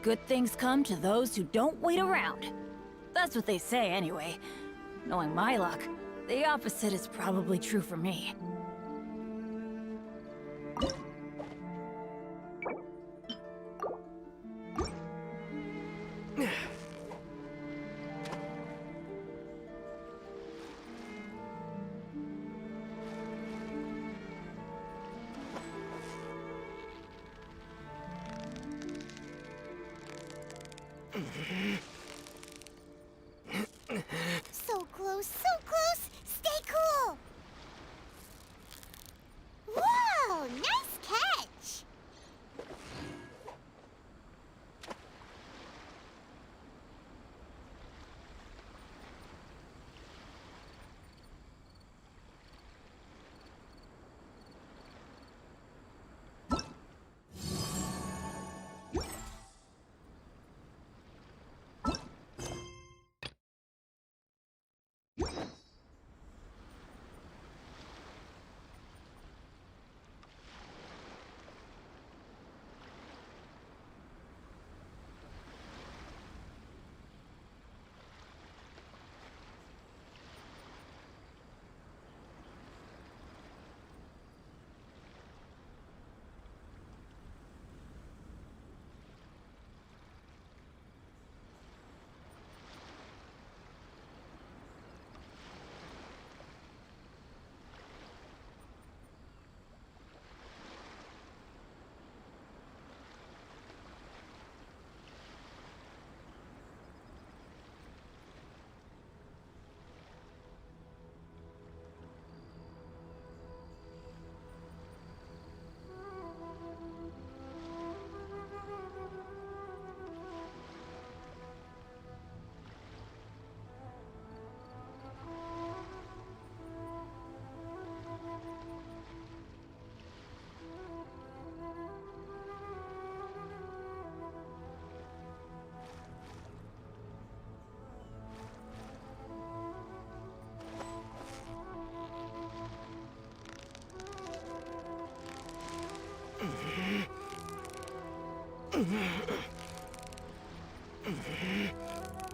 Good things come to those who don't wait around. That's what they say anyway. Knowing my luck, the opposite is probably true for me. So close, so close! Stay cool! Whoa! Nice catch!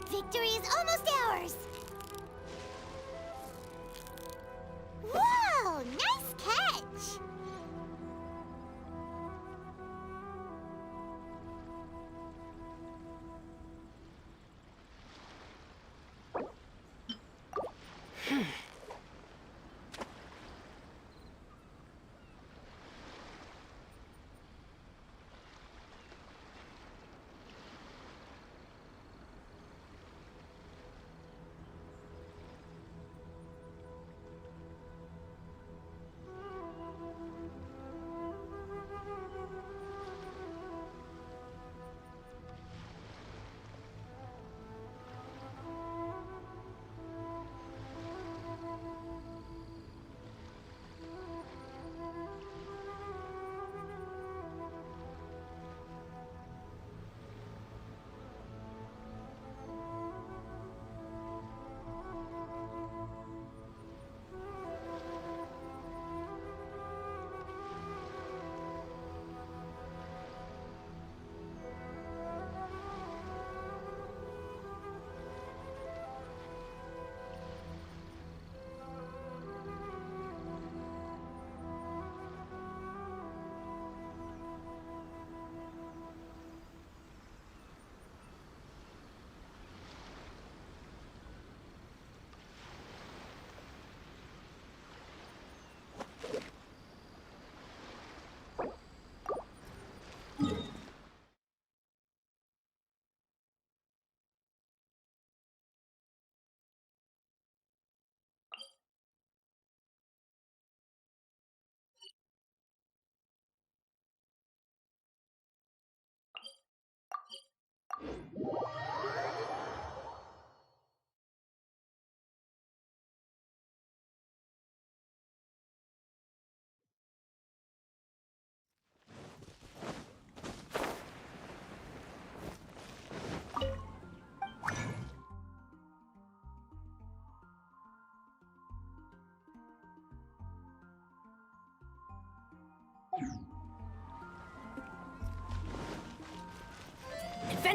Victory is almost ours! Whoa! Nice catch!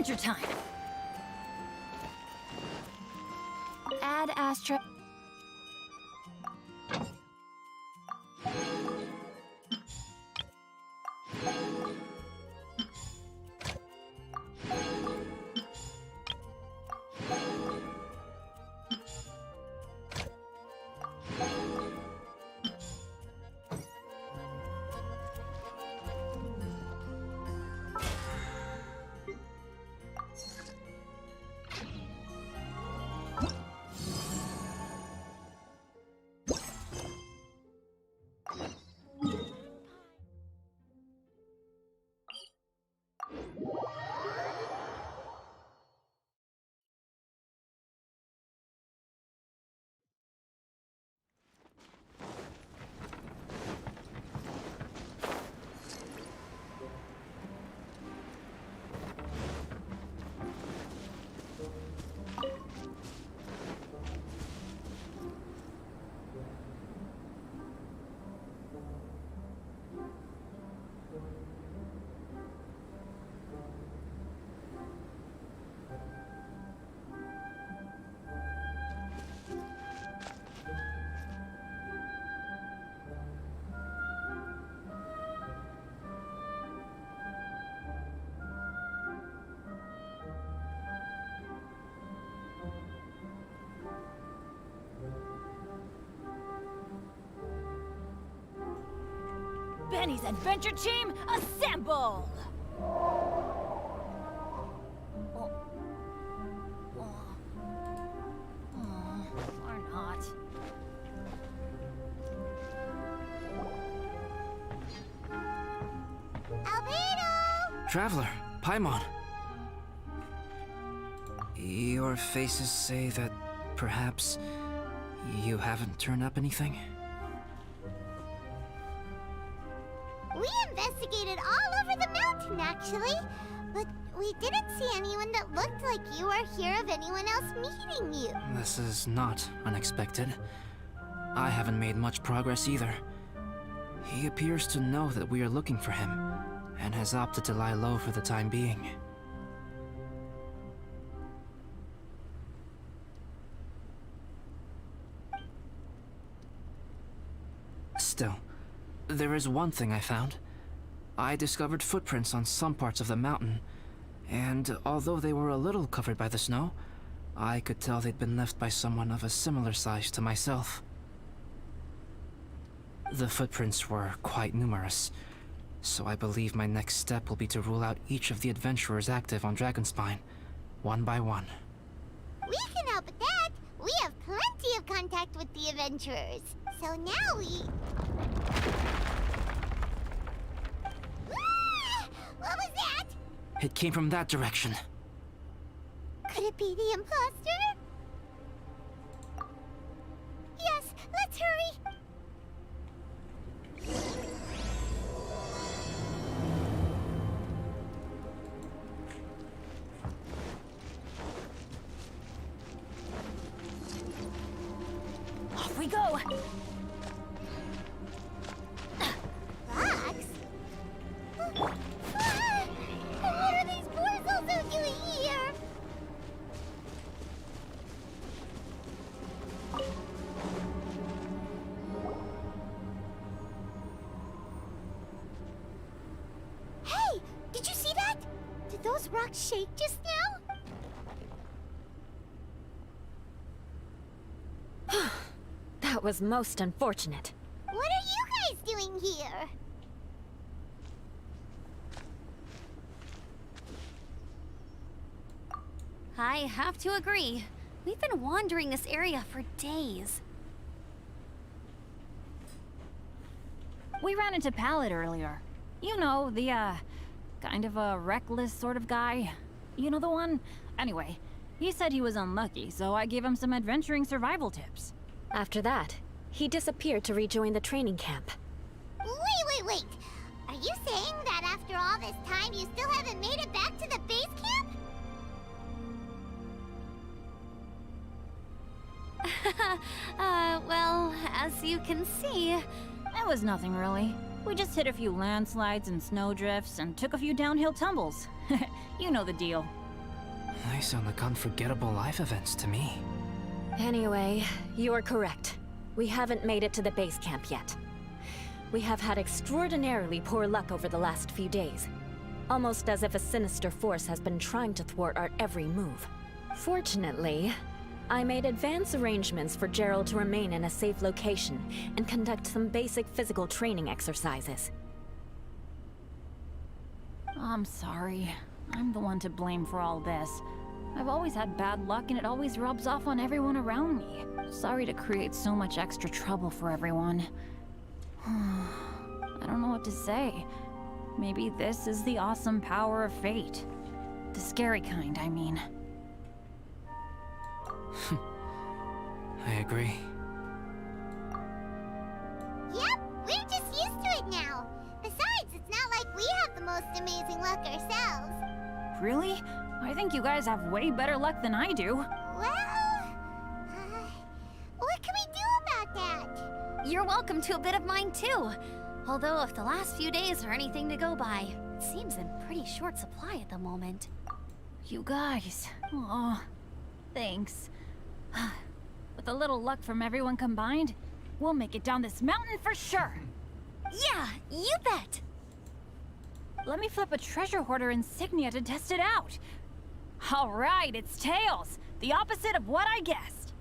adventure time. Add Astra. Benny's adventure team, assemble! Or not. Albedo! Traveler, Paimon. Your faces say that perhaps you haven't turned up anything? We investigated all over the mountain, actually. But we didn't see anyone that looked like you or hear of anyone else meeting you. This is not unexpected. I haven't made much progress either. He appears to know that we are looking for him, and has opted to lie low for the time being. Still, there is one thing I found. I discovered footprints on some parts of the mountain, and although they were a little covered by the snow, I could tell they'd been left by someone of a similar size to myself. The footprints were quite numerous, so I believe my next step will be to rule out each of the adventurers active on Dragonspine, one by one. We can help with that. We have plenty of contact with the adventurers. So now we... Ah! What was that? It came from that direction. Could it be the imposter? Yes, let's hurry. Off we go! Fox? Ah! What are these boys also doing here? Hey! Did you see that? Did those rocks shake just now? That was most unfortunate. What are you guys doing here? I have to agree. We've been wandering this area for days. We ran into Pallet earlier. You know, the, kind of a reckless sort of guy. You know the one? Anyway, he said he was unlucky, so I gave him some adventuring survival tips. After that, he disappeared to rejoin the training camp. Wait. Are you saying that after all this time you still haven't made it back to the base camp? Well, as you can see... It was nothing really. We just hit a few landslides and snowdrifts and took a few downhill tumbles. You know the deal. They sound like unforgettable life events to me. Anyway, you're correct. We haven't made it to the base camp yet. We have had extraordinarily poor luck over the last few days. Almost as if a sinister force has been trying to thwart our every move. Fortunately, I made advance arrangements for Gerald to remain in a safe location and conduct some basic physical training exercises. I'm sorry. I'm the one to blame for all this. I've always had bad luck and it always rubs off on everyone around me. Sorry to create so much extra trouble for everyone. I don't know what to say. Maybe this is the awesome power of fate. The scary kind, I mean. I agree. Yep, we're just used to it now. Besides, it's not like we have the most amazing luck ourselves. Really? I think you guys have way better luck than I do. Well, what can we do about that? You're welcome to a bit of mine too. Although if the last few days are anything to go by, it seems in pretty short supply at the moment. You guys. Aw, thanks. With a little luck from everyone combined, we'll make it down this mountain for sure. Yeah, you bet! Let me flip a treasure hoarder insignia to test it out. All right, it's tails. The opposite of what I guessed.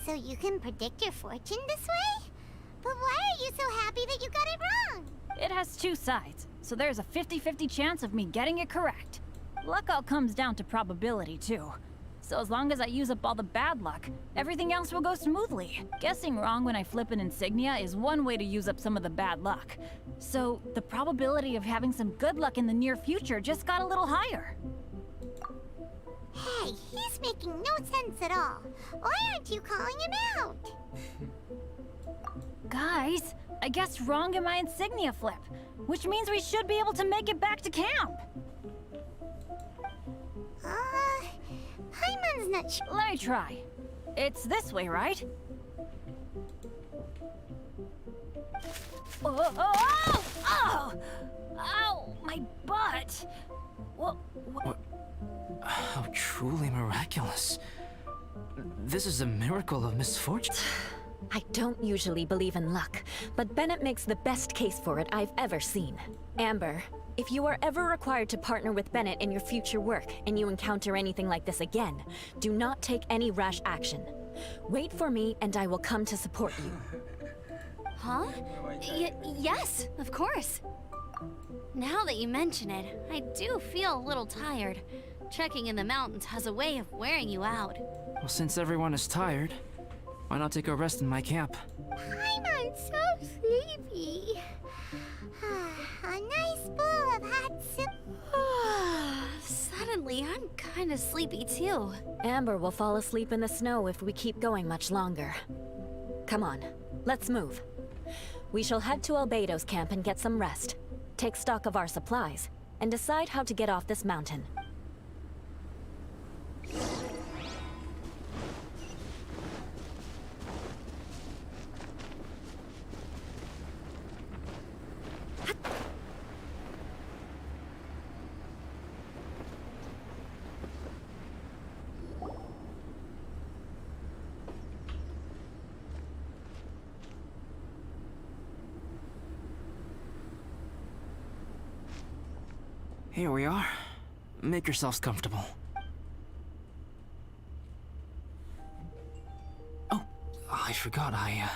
So you can predict your fortune this way? But why are you so happy that you got it wrong? It has two sides, so there's a 50-50 chance of me getting it correct. Luck all comes down to probability, too. So as long as I use up all the bad luck, everything else will go smoothly. Guessing wrong when I flip an insignia is one way to use up some of the bad luck. So the probability of having some good luck in the near future just got a little higher. Hey, he's making no sense at all. Why aren't you calling him out? Guys, I guessed wrong in my insignia flip, which means we should be able to make it back to camp. Paimon's not sure. Let me try. It's this way, right? Oh! Ow, my butt! What? How truly miraculous. This is a miracle of misfortune. I don't usually believe in luck, but Bennett makes the best case for it I've ever seen. Amber, if you are ever required to partner with Bennett in your future work and you encounter anything like this again, do not take any rash action. Wait for me and I will come to support you. Huh? Yes, of course. Now that you mention it, I do feel a little tired. Trekking in the mountains has a way of wearing you out. Well, since everyone is tired, why not take a rest in my camp? Paimon's so sleepy. A nice bowl of hot soup. Suddenly, I'm kinda sleepy too. Amber will fall asleep in the snow if we keep going much longer. Come on, let's move. We shall head to Albedo's camp and get some rest, take stock of our supplies, and decide how to get off this mountain. Here we are. Make yourselves comfortable. Oh, I forgot I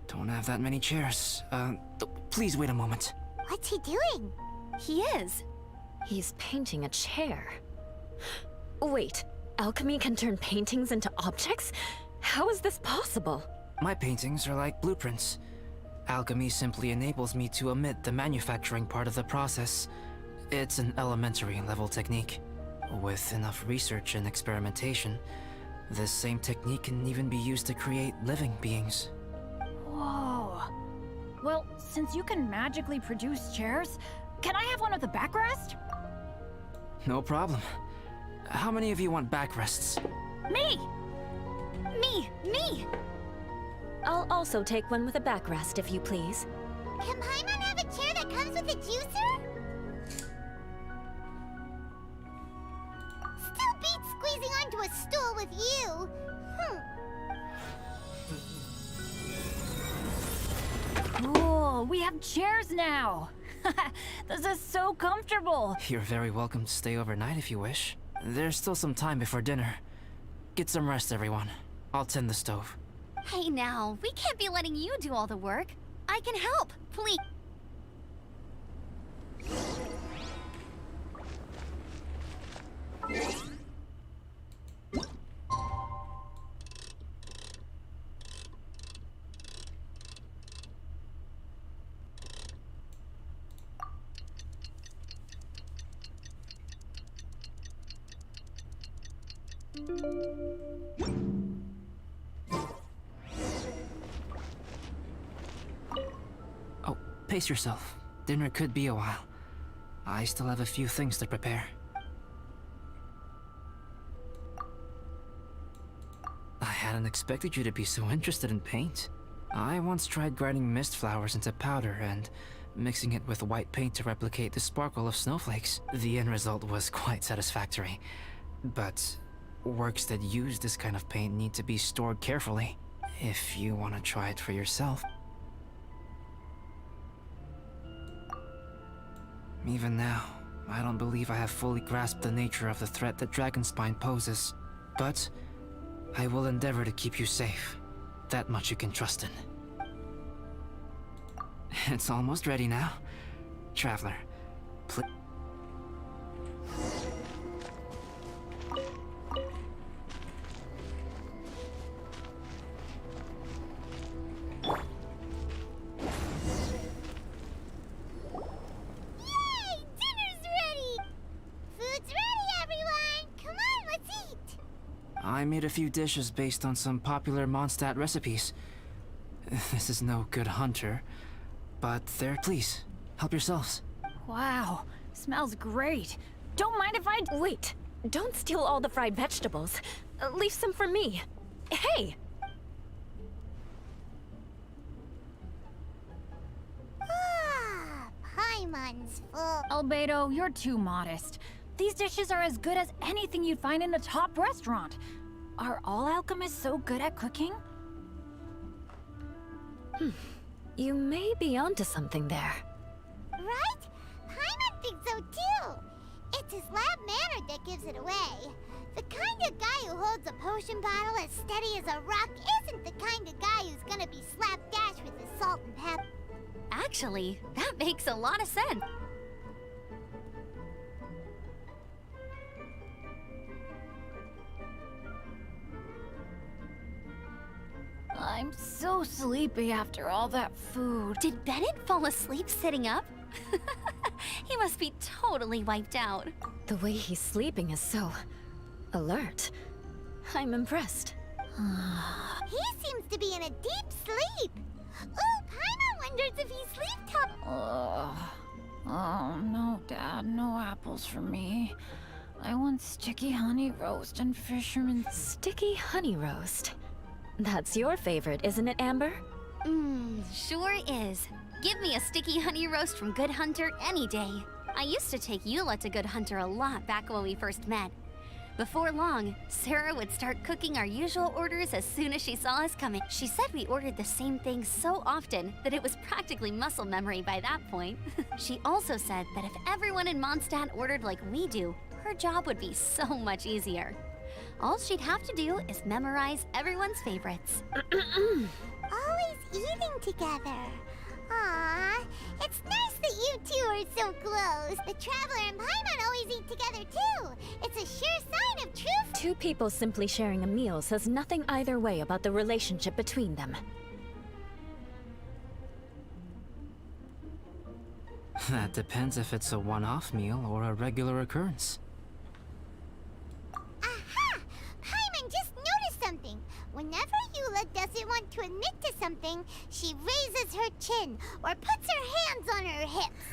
don't have that many chairs. Please wait a moment. What's he doing? He is. He's painting a chair. Wait, alchemy can turn paintings into objects? How is this possible? My paintings are like blueprints. Alchemy simply enables me to omit the manufacturing part of the process. It's an elementary level technique. With enough research and experimentation, this same technique can even be used to create living beings. Whoa. Well, since you can magically produce chairs, can I have one with a backrest? No problem. How many of you want backrests? Me! Me! I'll also take one with a backrest, if you please. Can Paimon have a chair that comes with a juicer? Cool, we have chairs now. This is so comfortable. You're very welcome to stay overnight if you wish. There's still some time before dinner. Get some rest, everyone. I'll tend the stove. Hey now, we can't be letting you do all the work. I can help, please. Oh, pace yourself. Dinner could be a while. I still have a few things to prepare. I hadn't expected you to be so interested in paint. I once tried grinding mist flowers into powder and mixing it with white paint to replicate the sparkle of snowflakes. The end result was quite satisfactory. But works that use this kind of paint need to be stored carefully if you want to try it for yourself. Even now, I don't believe I have fully grasped the nature of the threat that Dragonspine poses. But I will endeavor to keep you safe. That much you can trust in. It's almost ready now. Traveler, please. I made a few dishes based on some popular Mondstadt recipes. This is no good hunter, but there, please, help yourselves. Wow, smells great. Don't mind if I... Wait, don't steal all the fried vegetables. Leave some for me. Hey! Ah, Paimon's full. Albedo, you're too modest. These dishes are as good as anything you'd find in a top restaurant. Are all alchemists so good at cooking? You may be onto something there. Right? Paimon thinks so too. It's his lab manner that gives it away. The kind of guy who holds a potion bottle as steady as a rock isn't the kind of guy who's gonna be slapdash with his salt and pepper. Actually, that makes a lot of sense. I'm so sleepy after all that food. Did Bennett fall asleep sitting up? He must be totally wiped out. The way he's sleeping is so... alert. I'm impressed. He seems to be in a deep sleep. Ooh, Paimon wonders if he's sleep-top. Oh, no, Dad, no apples for me. I want sticky honey roast and fisherman's... Sticky honey roast. That's your favorite, isn't it, Amber? Sure is. Give me a sticky honey roast from Good Hunter any day. I used to take Eula to Good Hunter a lot back when we first met. Before long, Sarah would start cooking our usual orders as soon as she saw us coming. She said we ordered the same thing so often that it was practically muscle memory by that point. She also said that if everyone in Mondstadt ordered like we do, her job would be so much easier. All she'd have to do is memorize everyone's favorites. Always eating together. Aww, it's nice that you two are so close. The Traveler and Paimon always eat together too. It's a sure sign of true... Two people simply sharing a meal says nothing either way about the relationship between them. That depends if it's a one-off meal or a regular occurrence. Aha! Paimon just noticed something. Whenever Eula doesn't want to admit to something, she raises her chin or puts her hands on her hips.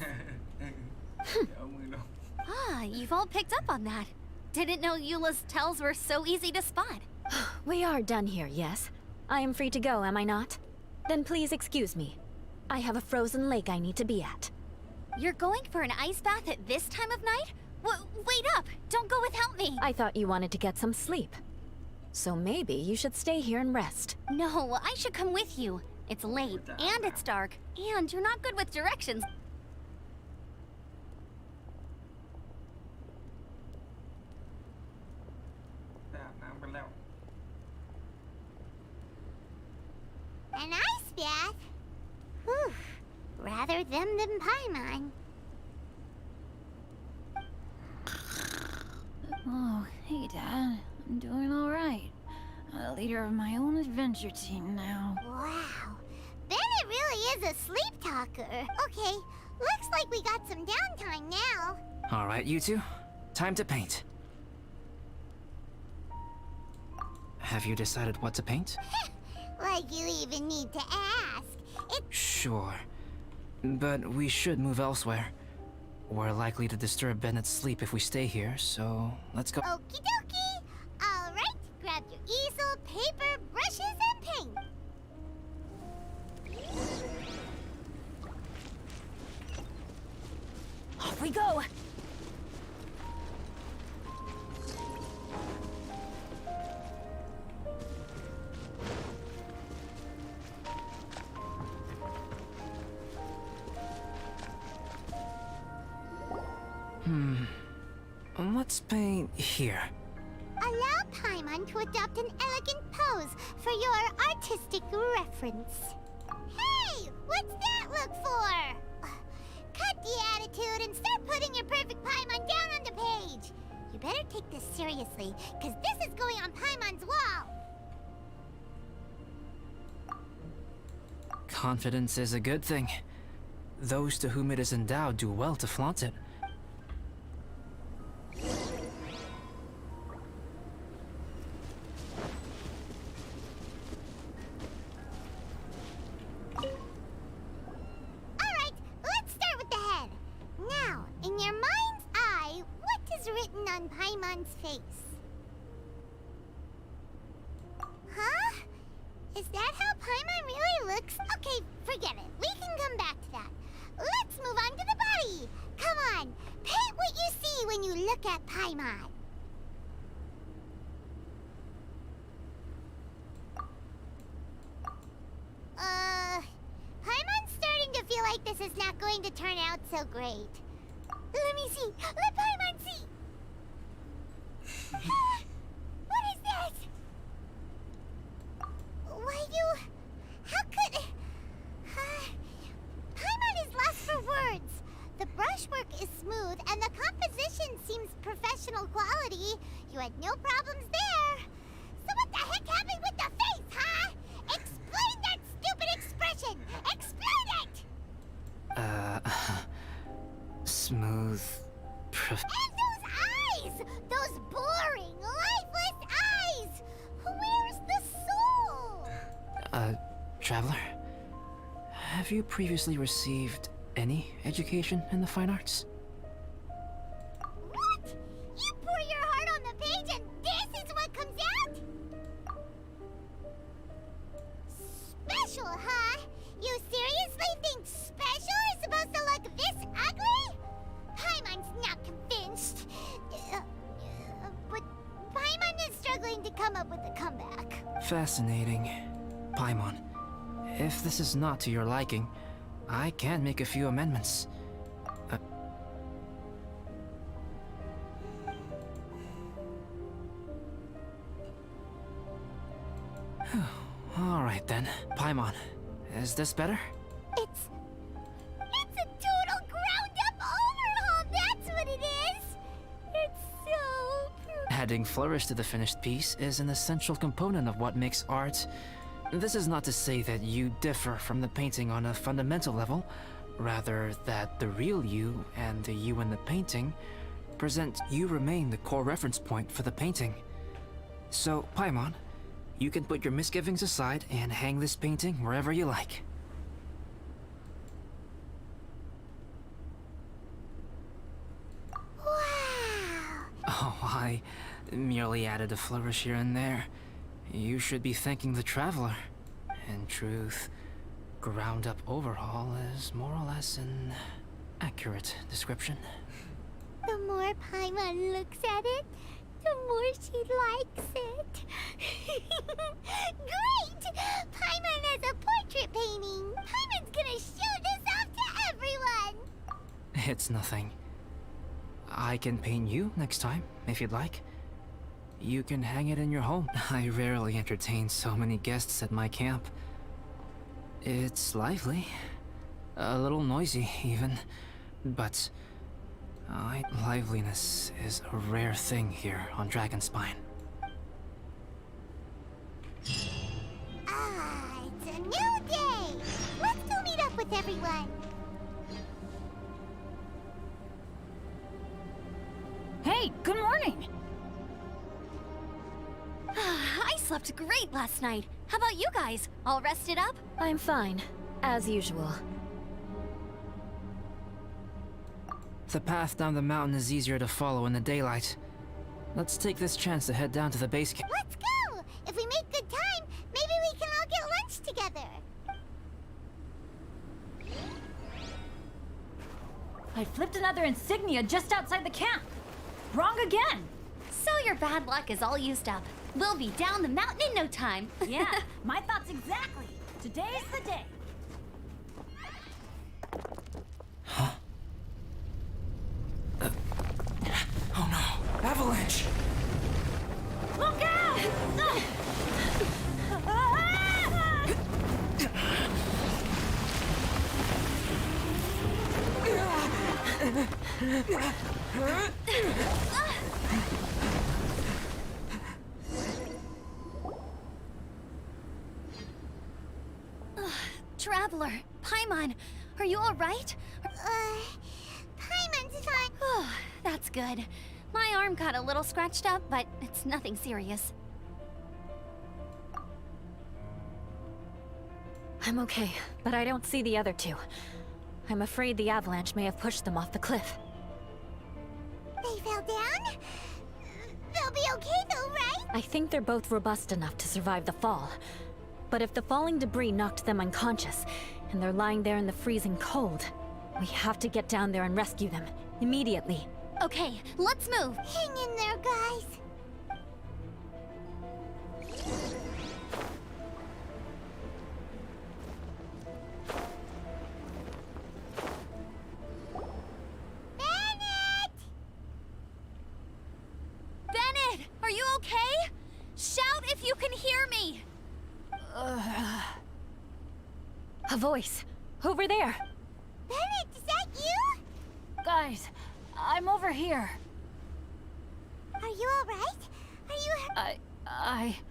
Ah, you've all picked up on that. Didn't know Eula's tells were so easy to spot. We are done here, yes? I am free to go, am I not? Then please excuse me. I have a frozen lake I need to be at. You're going for an ice bath at this time of night? Wait up! Don't go without me! I thought you wanted to get some sleep. So maybe you should stay here and rest. No, I should come with you. It's late, and it's dark, and you're not good with directions. An ice bath? Whew. Rather them than Paimon. Oh, hey, Dad. I'm doing all right. A leader of my own adventure team now. Wow. Bennett really is a sleep talker. Okay, looks like we got some downtime now. All right, you two. Time to paint. Have you decided what to paint? Like you even need to ask. Sure. But we should move elsewhere. We're likely to disturb Bennett's sleep if we stay here, so let's go. Okie dokie. All right, grab your easel, paper, brushes, and paint. Off we go! Let's paint here. Allow Paimon to adopt an elegant pose for your artistic reference. Hey, what's that look for? Cut the attitude and start putting your perfect Paimon down on the page. You better take this seriously, because this is going on Paimon's wall. Confidence is a good thing. Those to whom it is endowed do well to flaunt it. Alright, let's start with the head. Now, in your mind's eye, what is written on Paimon's face? Huh? Is that how Paimon really looks? Okay, forget it. We can come back to that. Let's move on to the body. Come on, paint what you see when you look at Paimon. Paimon's starting to feel like this is not going to turn out so great. Let me see. Let Paimon see. What is that? How could... Paimon is lost for words. The brushwork is smooth, and the composition seems professional quality. You had no problems there. So what the heck happened with the face, huh? Explain that stupid expression! Explain it! Smooth... And those eyes! Those boring, lifeless eyes! Where's the soul? Traveler? Have you previously received any education in the fine arts? What? You pour your heart on the page and this is what comes out? Special, huh? You seriously think special is supposed to look this ugly? Paimon's not convinced. But Paimon is struggling to come up with a comeback. Fascinating. Paimon, if this is not to your liking, I can make a few amendments. All right then. Paimon, is this better? It's a total ground-up overhaul, that's what it is! It's so... Adding flourish to the finished piece is an essential component of what makes art. This is not to say that you differ from the painting on a fundamental level, rather that the real you and the you in the painting you remain the core reference point for the painting. So, Paimon, you can put your misgivings aside and hang this painting wherever you like. Wow! Oh, I merely added a flourish here and there. You should be thanking the Traveler. In truth, ground-up overhaul is more or less an accurate description. The more Paimon looks at it, the more she likes it. Great! Paimon has a portrait It's nothing. I can paint you next time, if you'd like. You can hang it in your home. I rarely entertain so many guests at my camp. It's lively. A little noisy, even. But liveliness is a rare thing here on Dragonspine. Ah, it's a new day! Let's go meet up with everyone. Hey, good morning! I slept great last night. How about you guys? All rested up? I'm fine, as usual. The path down the mountain is easier to follow in the daylight. Let's take this chance to head down to the base camp. Let's go! If we make good time, maybe we can all get lunch together. I flipped another insignia just outside the camp. Wrong again! So your bad luck is all used up. We'll be down the mountain in no time. Yeah, my thoughts exactly. Today's the day. Oh no! Avalanche! Look out! Traveler, Paimon, are you all right? Paimon's fine. Oh, that's good. My arm got a little scratched up, but it's nothing serious. I'm okay, but I don't see the other two. I'm afraid the avalanche may have pushed them off the cliff. They fell down? They'll be okay though, right? I think they're both robust enough to survive the fall. But if the falling debris knocked them unconscious, and they're lying there in the freezing cold, we have to get down there and rescue them, immediately. Okay, let's move. Hang in there, guys. Bennett! Bennett, are you okay? Shout if you can hear me. A voice! Over there! Bennett, is that you? Guys, I'm over here. Are you alright? Are you...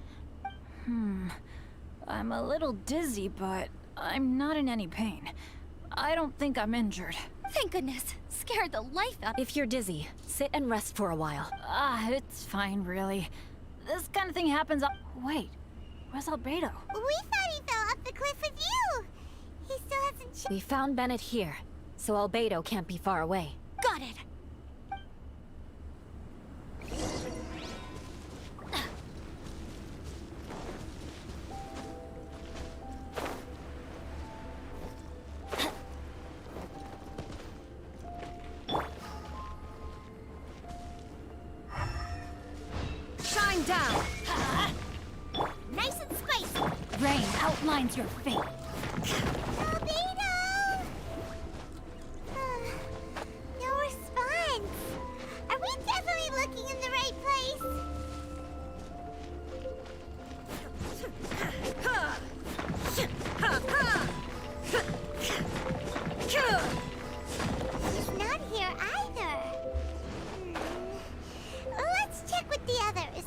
I'm a little dizzy, but I'm not in any pain. I don't think I'm injured. Thank goodness. Scared the life out. If you're dizzy, sit and rest for a while. It's fine, really. This kind of thing happens Wait, where's Albedo? We thought he fell off the cliff with you. He still hasn't We found Bennett here, so Albedo can't be far away. Got it. Shine down! nice and spicy. Rain outlines your fate. Albedo! No response. Are we definitely looking in the right place? He's not here either. Let's check with the others.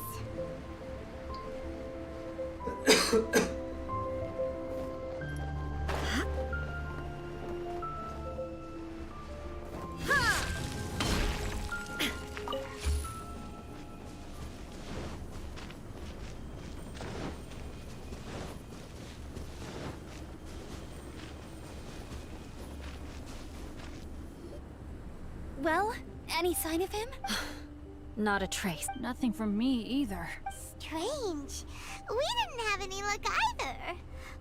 Well, any sign of him? Not a trace. Nothing from me either. Strange. We didn't have any luck either.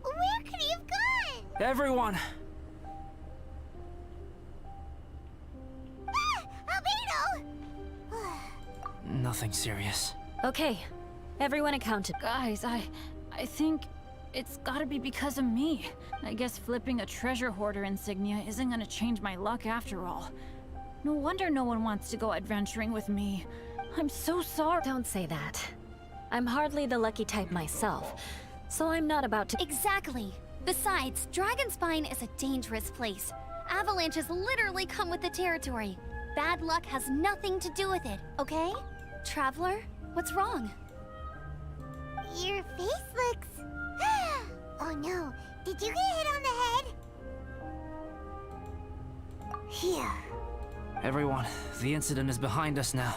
Where could he have gone? Everyone! Ah! Albedo! Nothing serious. Okay, everyone accounted. Guys, I think it's gotta be because of me. I guess flipping a treasure hoarder insignia isn't gonna change my luck after all. No wonder no one wants to go adventuring with me. I'm so sorry. Don't say that. I'm hardly the lucky type myself, so I'm not about to— Exactly. Besides, Dragonspine is a dangerous place. Avalanches literally come with the territory. Bad luck has nothing to do with it, okay? Traveler, what's wrong? Your face looks... Oh no, did you get hit on the head? Here. Everyone, the incident is behind us now.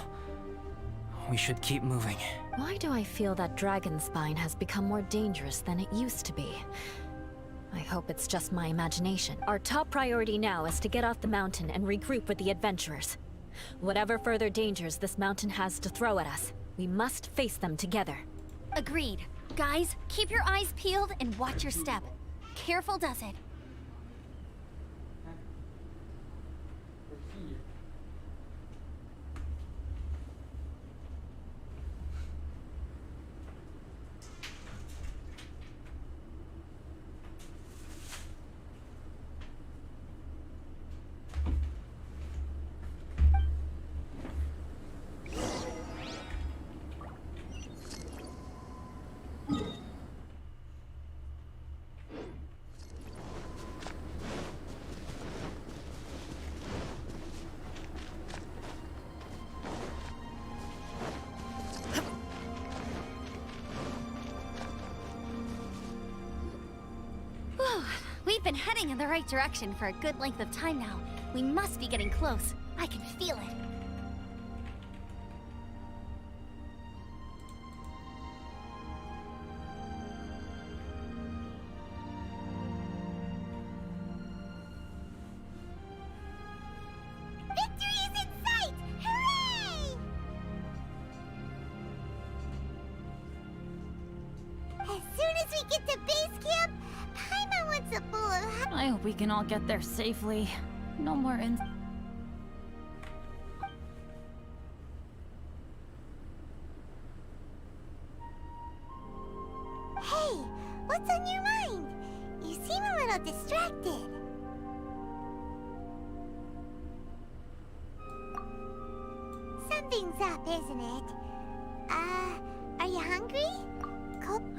We should keep moving. Why do I feel that Dragonspine has become more dangerous than it used to be? I hope it's just my imagination. Our top priority now is to get off the mountain and regroup with the adventurers. Whatever further dangers this mountain has to throw at us, we must face them together. Agreed. Guys, keep your eyes peeled and watch your step. Careful does it. We've been heading in the right direction for a good length of time now. We must be getting close. I can feel it. Victory is in sight! Hooray! As soon as we get to base camp, Paimon wants a bowl of hot... I hope we can all get there safely. No more Hey, what's on your mind? You seem a little distracted. Something's up, isn't it? Are you hungry?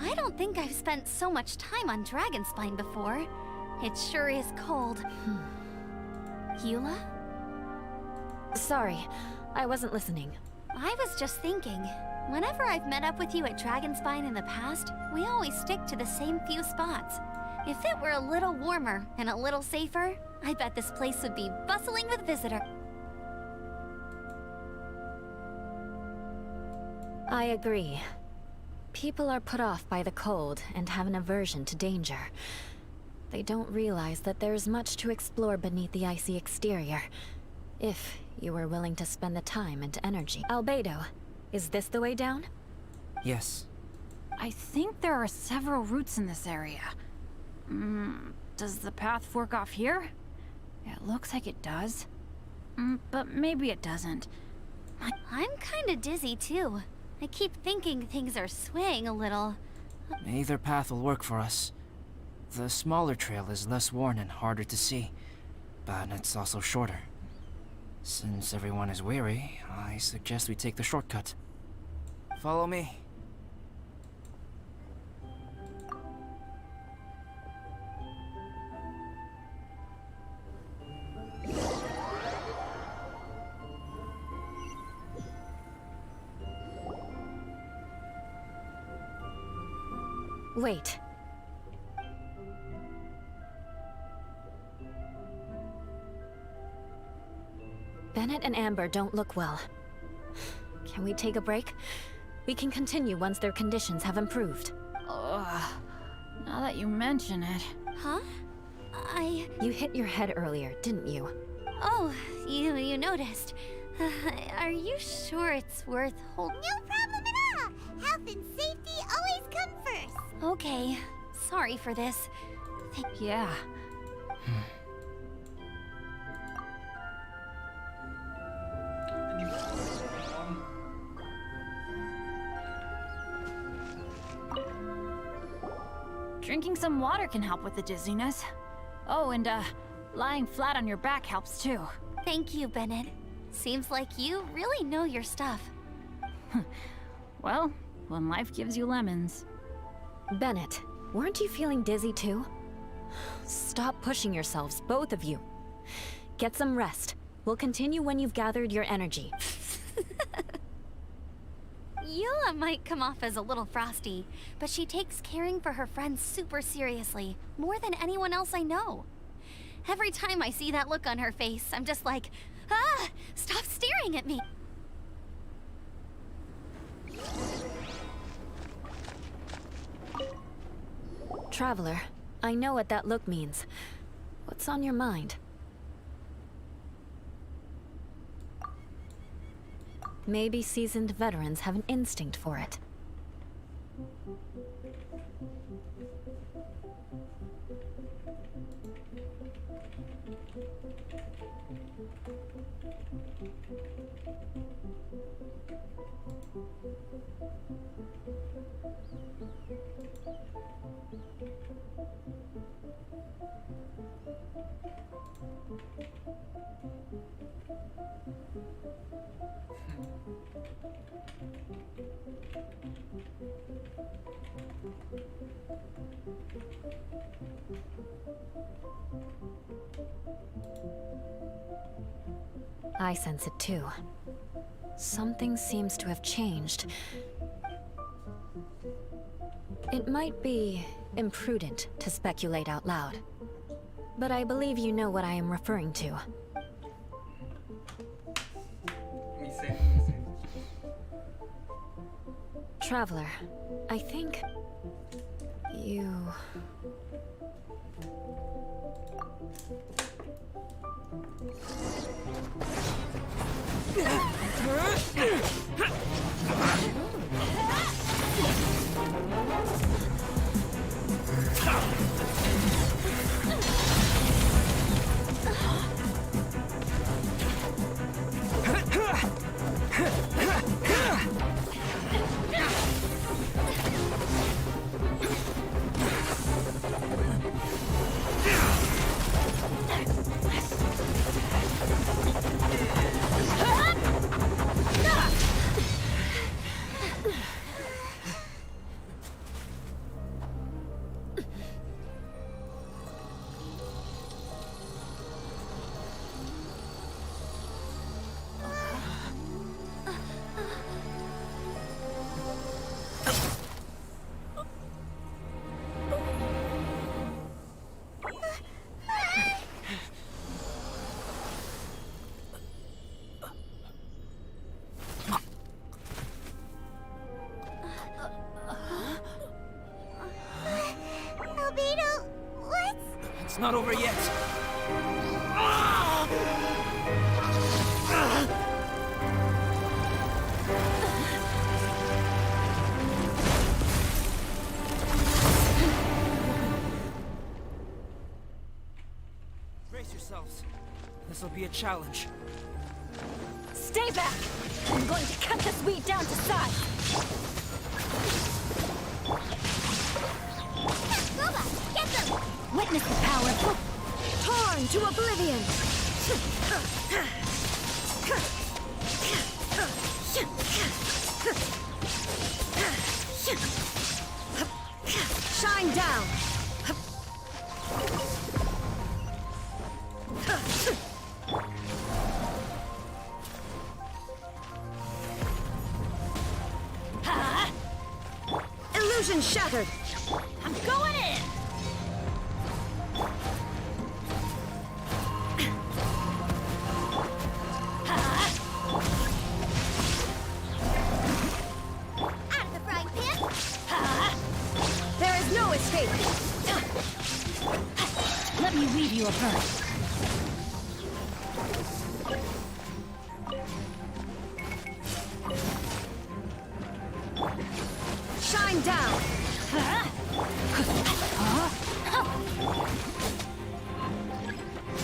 I don't think I've spent so much time on Dragonspine before. It sure is cold. Eula? Sorry, I wasn't listening. I was just thinking, whenever I've met up with you at Dragonspine in the past, we always stick to the same few spots. If it were a little warmer and a little safer, I bet this place would be bustling with visitors. I agree. People are put off by the cold and have an aversion to danger. They don't realize that there's much to explore beneath the icy exterior, if you were willing to spend the time and energy. Albedo, is this the way down? Yes. I think there are several routes in this area. Does the path fork off here? It looks like it does. But maybe it doesn't. I'm kinda dizzy too. I keep thinking things are swaying a little. Either path will work for us. The smaller trail is less worn and harder to see, but it's also shorter. Since everyone is weary, I suggest we take the shortcut. Follow me. Wait. Bennett and Amber don't look well. Can we take a break? We can continue once their conditions have improved. Ugh. Now that you mention it. Huh? You hit your head earlier, didn't you? Oh, you noticed. Are you sure it's worth holding? No problem at all! Health and safety always come first! Okay, sorry for this. Yeah. Drinking some water can help with the dizziness. Oh, and lying flat on your back helps too. Thank you, Bennett. Seems like you really know your stuff. Well, when life gives you lemons. Bennett, weren't you feeling dizzy too? Stop pushing yourselves, both of you. Get some rest. We'll continue when you've gathered your energy. Eula might come off as a little frosty, but she takes caring for her friends super seriously, more than anyone else I know. Every time I see that look on her face, I'm just like, ah, stop staring at me. Traveler, I know what that look means. What's on your mind? Maybe seasoned veterans have an instinct for it. I sense it too. Something seems to have changed. It might be imprudent to speculate out loud, but I believe you know what I am referring to. Traveler, I think you... Albedo, what's... It's not over yet. Brace yourselves. This will be a challenge. Stay back! I'm going to cut this weed down to size! Robot, get them! Witness the power! Torn to oblivion! Shine down! Illusion shattered! I'm going in! Out of the frying pan! There is no escape! Let me weave you a bird. Shine down!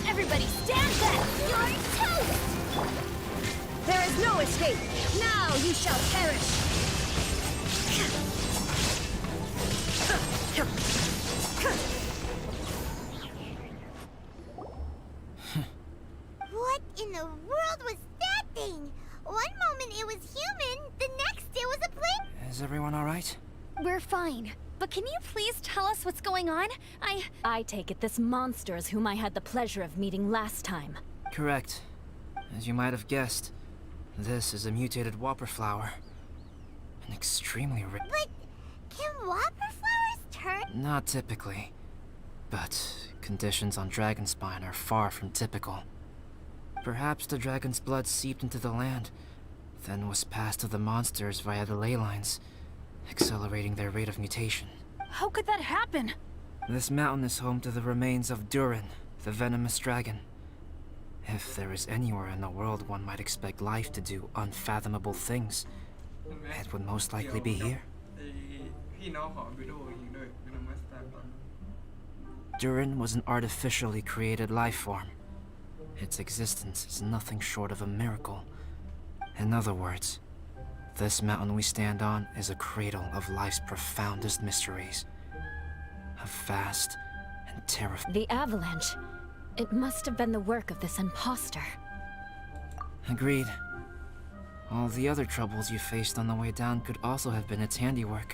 Everybody stand back! You're toast! There is no escape! Now you shall perish! What in the world was that Can you please tell us what's going on? I take it this monster is whom I had the pleasure of meeting last time. Correct. As you might have guessed, this is a mutated whopper flower. An extremely rare. But can whopper flowers turn? Not typically. But conditions on Dragonspine are far from typical. Perhaps the dragon's blood seeped into the land, then was passed to the monsters via the ley lines, accelerating their rate of mutation. How could that happen? This mountain is home to the remains of Durin, the venomous dragon. If there is anywhere in the world one might expect life to do unfathomable things, it would most likely be here. พี่น้องของวิโดอีกด้วยวิโดมาสเตอร์ก่อน Durin was an artificially created life form. Its existence is nothing short of a miracle. In other words, this mountain we stand on is a cradle of life's profoundest mysteries. A vast and terrifying. The avalanche. It must have been the work of this imposter. Agreed. All the other troubles you faced on the way down could also have been its handiwork.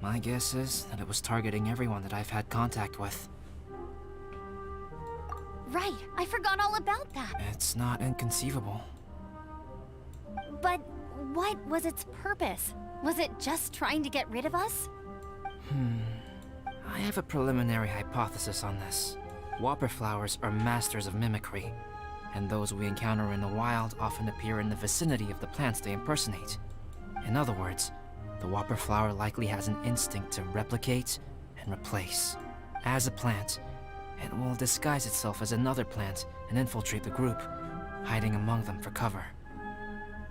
My guess is that it was targeting everyone that I've had contact with. Right, I forgot all about that. It's not inconceivable. But what was its purpose? Was it just trying to get rid of us? I have a preliminary hypothesis on this. Whopper flowers are masters of mimicry, and those we encounter in the wild often appear in the vicinity of the plants they impersonate. In other words, the whopper flower likely has an instinct to replicate and replace. As a plant, it will disguise itself as another plant and infiltrate the group, hiding among them for cover.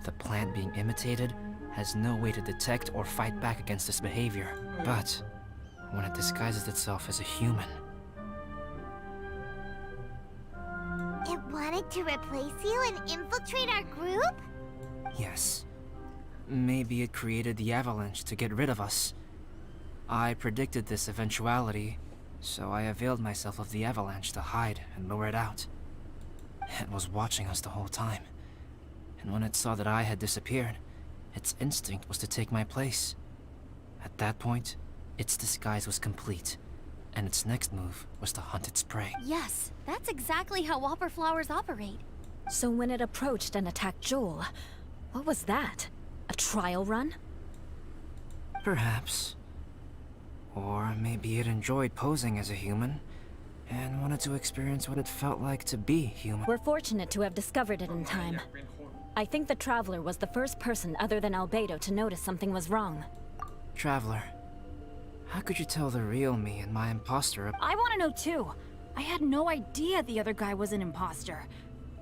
The plant being imitated has no way to detect or fight back against this behavior. But when it disguises itself as a human, It wanted to replace you and infiltrate our group? yes. Maybe it created the avalanche to get rid of us. I predicted this eventuality, so I availed myself of the avalanche to hide and lure it out. It was watching us the whole time, and when it saw that I had disappeared, its instinct was to take my place. At that point, its disguise was complete, and its next move was to hunt its prey. Yes, that's exactly how whopper flowers operate. So when it approached and attacked Joel, what was that? A trial run? Perhaps. Or maybe it enjoyed posing as a human, and wanted to experience what it felt like to be human. We're fortunate to have discovered it in อยา time. กเป็นคน I think the Traveler was the first person other than Albedo to notice something was wrong. Traveler, how could you tell the real me and my imposter I want to know too. I had no idea the other guy was an imposter.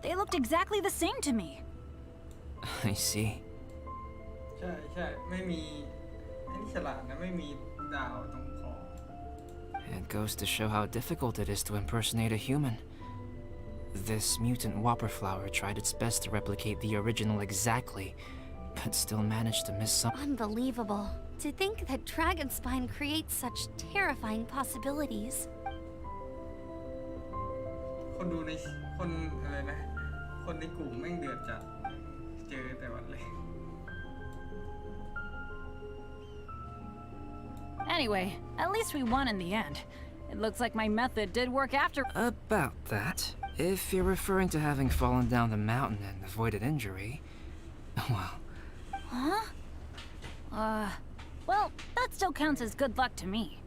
They looked exactly the same to me. I see. ใช่ใช่ไม่มีไอ้นี่ฉลาดนะไม่มีดาวตรงคอ It goes to show how difficult it is to impersonate a human. This mutant whopper flower tried its best to replicate the original exactly, but still managed to miss some. Unbelievable. To think that Dragonspine creates such terrifying possibilities. คนดูในคนอะไรนะ คนในกลุ่มแม่งเดือดจัด เจอแต่วันเลย Anyway, at least we won in the end. It looks like my method did work after. About that, if you're referring to having fallen down the mountain and avoided injury, well, Huh? Well, that still counts as good luck to me.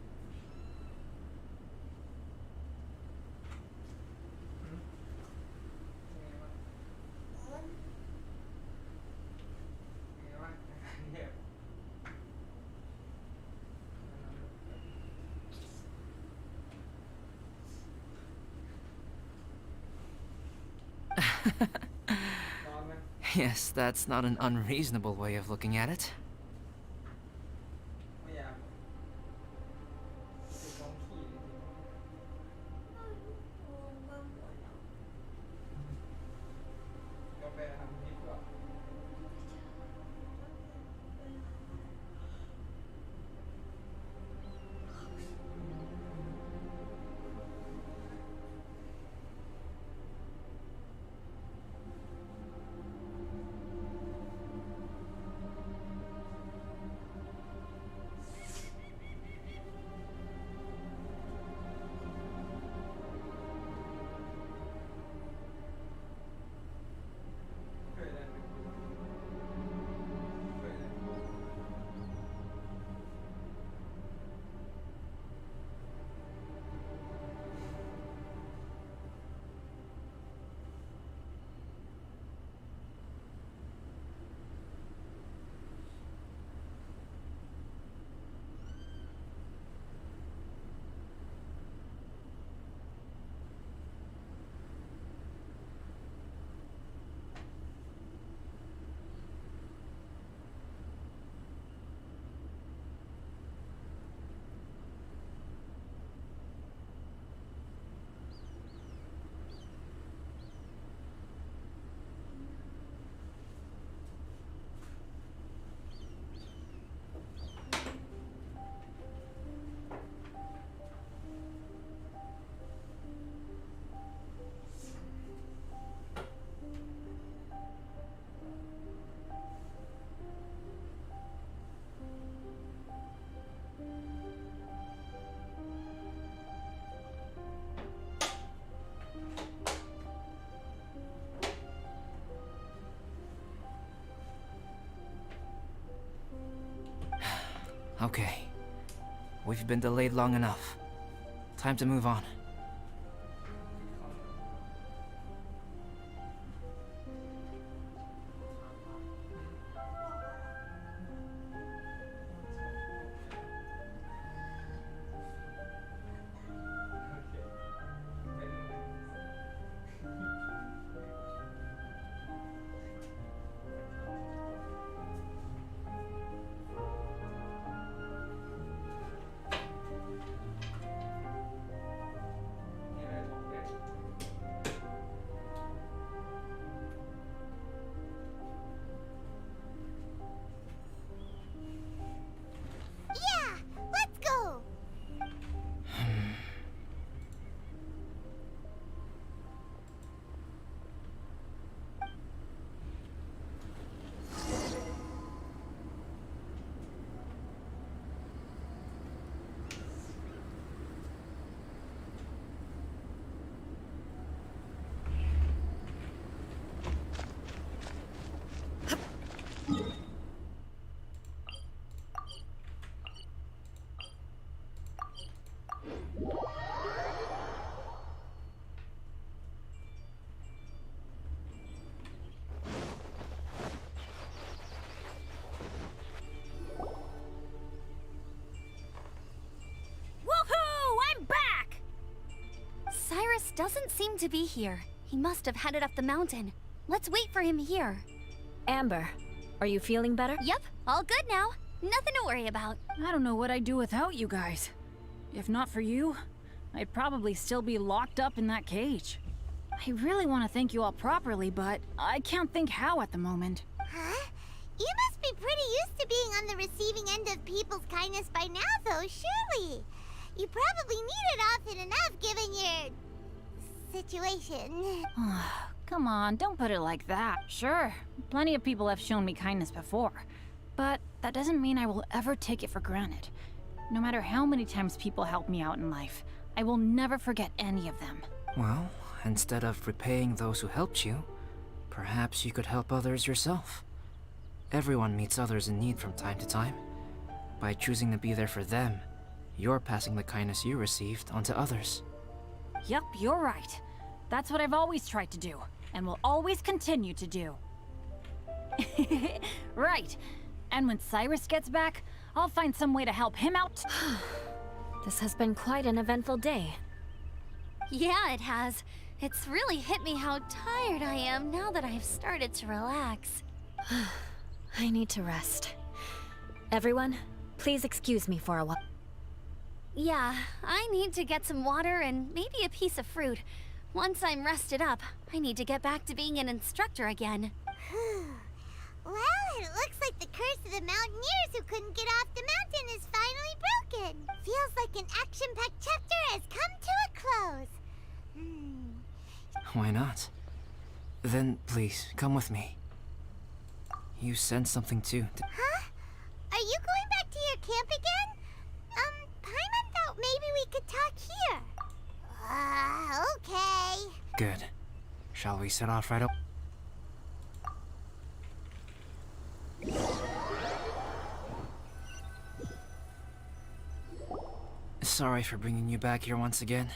yes, that's not an unreasonable way of looking at it. ไม่อยากเป็นท้องที่จริงๆกาแฟทำพิษหรอ Okay. We've been delayed long enough. Time to move on. Yeah, let's go. Woohoo! I'm back! Cyrus doesn't seem to be here. He must have headed up the mountain. Let's wait for him here. Amber, are you feeling better? Yep, all good now. Nothing to worry about. I don't know what I'd do without you guys. If not for you, I'd probably still be locked up in that cage. I really want to thank you all properly, but I can't think how at the moment. Huh? You must be pretty used to being on the receiving end of people's kindness by now, though, surely. You probably need it often enough given your situation. Come on, don't put it like that. Sure, plenty of people have shown me kindness before, but that doesn't mean I will ever take it for granted. No matter how many times people help me out in life, I will never forget any of them. Well, instead of repaying those who helped you, perhaps you could help others yourself. Everyone meets others in need from time to time. By choosing to be there for them, you're passing the kindness you received onto others. Yep, you're right. That's what I've always tried to do, and will always continue to do. Right. And when Cyrus gets back, I'll find some way to help him out. This has been quite an eventful day. Yeah, it has. It's really hit me how tired I am now that I've started to relax. I need to rest. Everyone, please excuse me for a while. Yeah, I need to get some water and maybe a piece of fruit. Once I'm rested up, I need to get back to being an instructor again. Well, it looks like the curse of the mountaineers who couldn't get off the mountain is finally broken. Feels like an action-packed chapter has come to a close. Why not? Then please, come with me. You sense something too. Huh? Are you going back to your camp again? Paimon thought maybe we could talk here. Okay. Good. Shall we set off right up? Sorry for bringing you back here once again.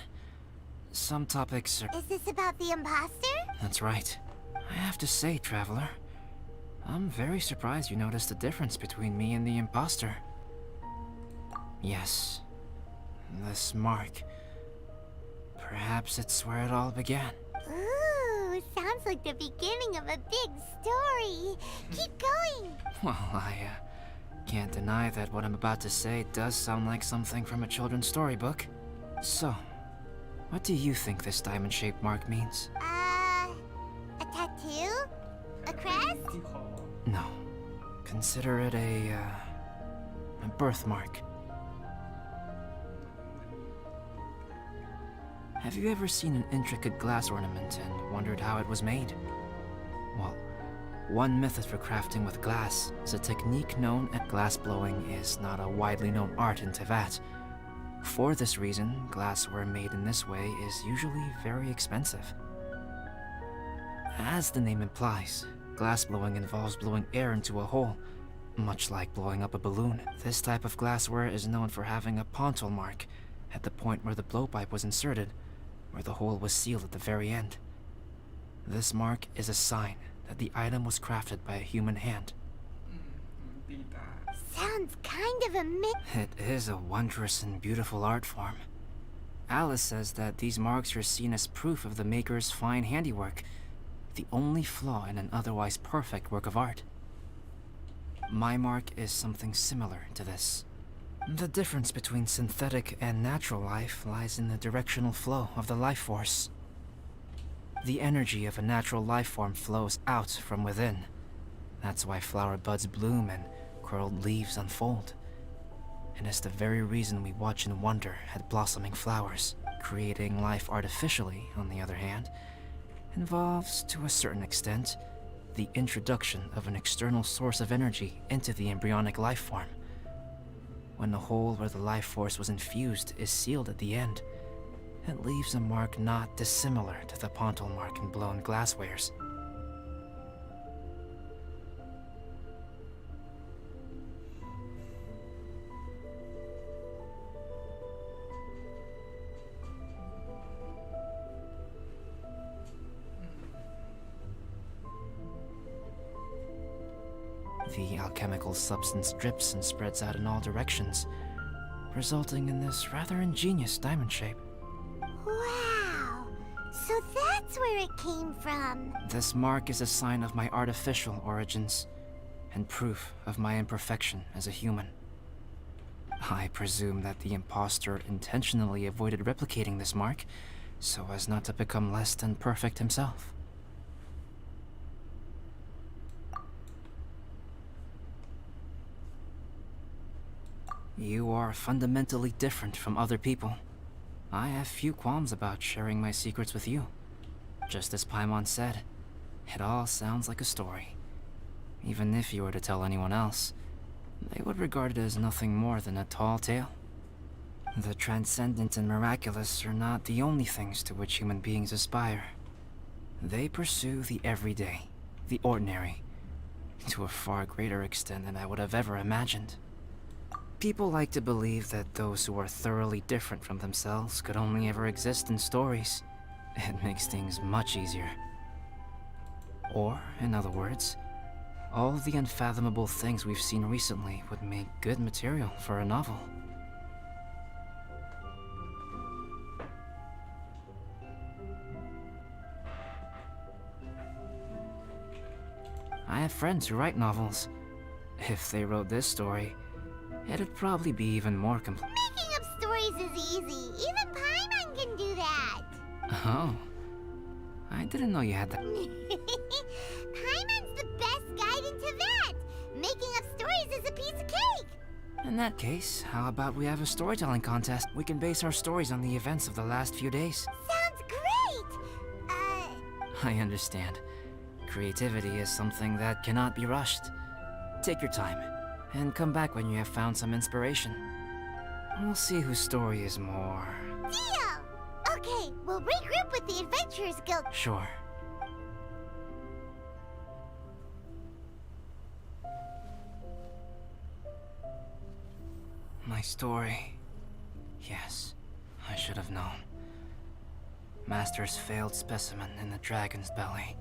Some topics are... Is this about the imposter? That's right. I have to say, Traveler, I'm very surprised you noticed the difference between me and the imposter. Yes. This mark. Perhaps it's where it all began. Ooh, sounds like the beginning of a big story. Keep going. Well, I can't deny that what I'm about to say does sound like something from a children's storybook. So, what do you think this diamond-shaped mark means? A tattoo? A crest? ที่คอ No. Consider it a birthmark. Have you ever seen an intricate glass ornament and wondered how it was made? Well, one method for crafting with glass is a technique known as glass blowing is not a widely known art in Teyvat. For this reason, glassware made in this way is usually very expensive. As the name implies, glass blowing involves blowing air into a hole, much like blowing up a balloon. This type of glassware is known for having a pontil mark at the point where the blowpipe was inserted, where the hole was sealed at the very end. This mark is a sign that the item was crafted by a human hand. ตีตา Sounds kind of amazing. It is a wondrous and beautiful art form. Alice says that these marks are seen as proof of the maker's fine handiwork, the only flaw in an otherwise perfect work of art. My mark is something similar to this. The difference between synthetic and natural life lies in the directional flow of the life force. The energy of a natural life form flows out from within. That's why flower buds bloom and curled leaves unfold. And it's the very reason we watch and wonder at blossoming flowers. Creating life artificially, on the other hand, involves, to a certain extent, the introduction of an external source of energy into the embryonic life form. When the hole where the life force was infused is sealed at the end, it leaves a mark not dissimilar to the pontil mark in blown glasswares. The alchemical substance drips and spreads out in all directions, resulting in this rather ingenious diamond shape. Wow. So that's where it came from. This mark is a sign of my artificial origins, and proof of my imperfection as a human. I presume that the impostor intentionally avoided replicating this mark, so as not to become less than perfect himself. You are fundamentally different from other people. I have few qualms about sharing my secrets with you. Just as Paimon said, it all sounds like a story. Even if you were to tell anyone else, they would regard it as nothing more than a tall tale. The transcendent and miraculous are not the only things to which human beings aspire. They pursue the everyday, the ordinary, to a far greater extent than I would have ever imagined. People like to believe that those who are thoroughly different from themselves could only ever exist in stories. It makes things much easier. Or, in other words, all the unfathomable things we've seen recently would make good material for a novel. I have friends who write novels. If they wrote this story, it'd probably be even more complete. Making up stories is easy. Even Paimon can do that. Oh. I didn't know you had that. Paimon's the best guide in Tibet. Making up stories is a piece of cake. In that case, how about we have a storytelling contest? We can base our stories on the events of the last few days. Sounds great. I understand. Creativity is something that cannot be rushed. Take your time, and come back when you have found some inspiration. We'll see whose story is more... Deal! Okay, we'll regroup with the Adventurers Guild. Sure. My story... Yes, I should have known. Master's failed specimen in the dragon's belly.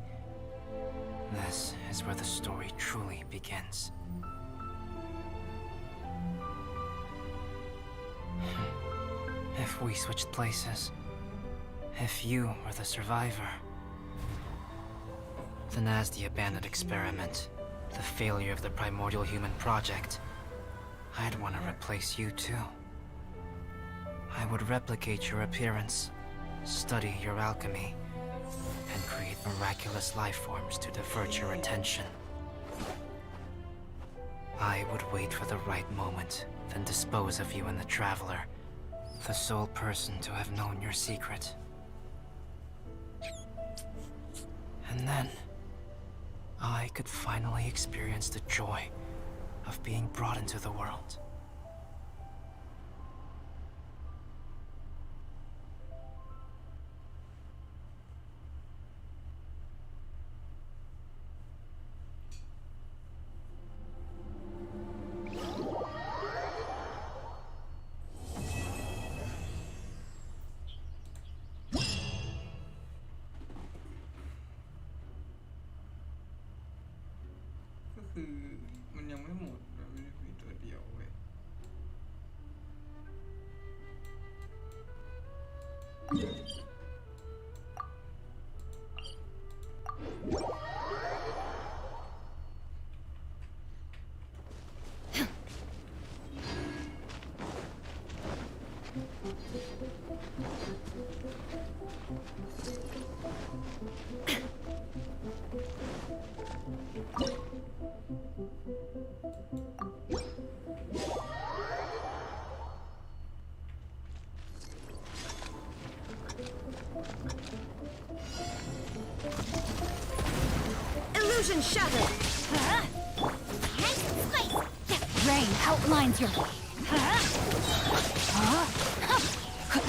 This is where the story truly begins. If we switched places, if you were the survivor, then as the abandoned experiment, the failure of the primordial human project, I'd want to replace you too. I would replicate your appearance, study your alchemy, and create miraculous life forms to divert your attention. I would wait for the right moment, then dispose of you and the Traveler, the sole person to have known your secret. And then, I could finally experience the joy of being brought into the world. คือมันยังไม่หมดมันมีตัวเดียวเว้ย Illusion shattered! Nice and spicy. Rain outlines your...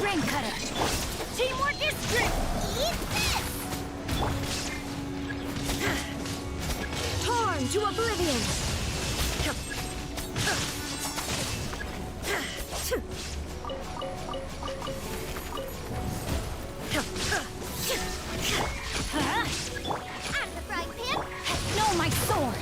Rain cutter! Teamwork is strict! Eat this. Torn to oblivion! Out of the frying pan. No, my sword!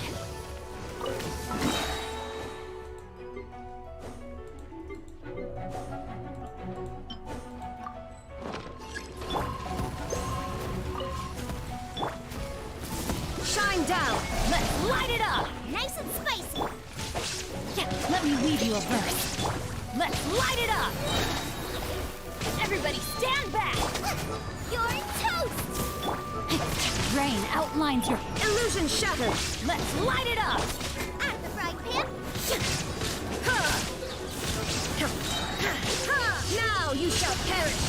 Shine down! Let's light it up! Nice and spicy. Yeah, let me weave you a verse. Let's light it up! Everybody stand back! You're toast. Rain outlines your... Illusion shattered! Let's light it up! Out of the frying pan. Now you shall perish!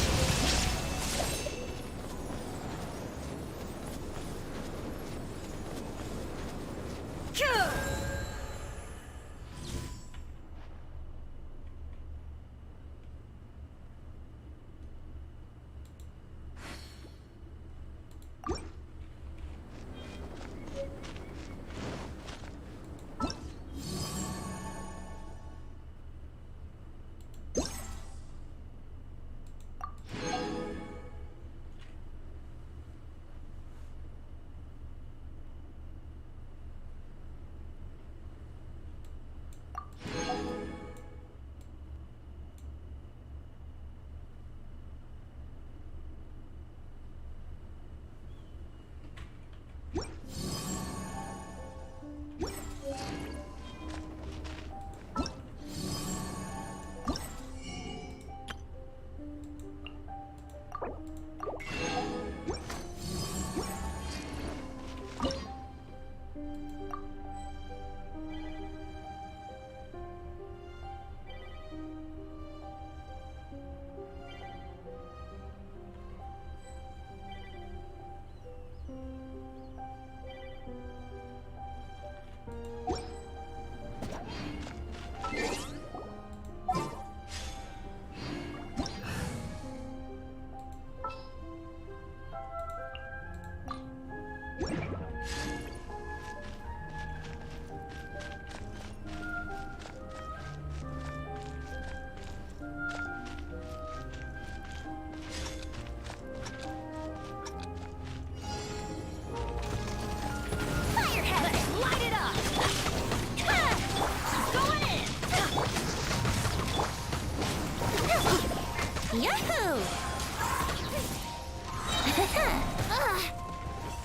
Yahoo!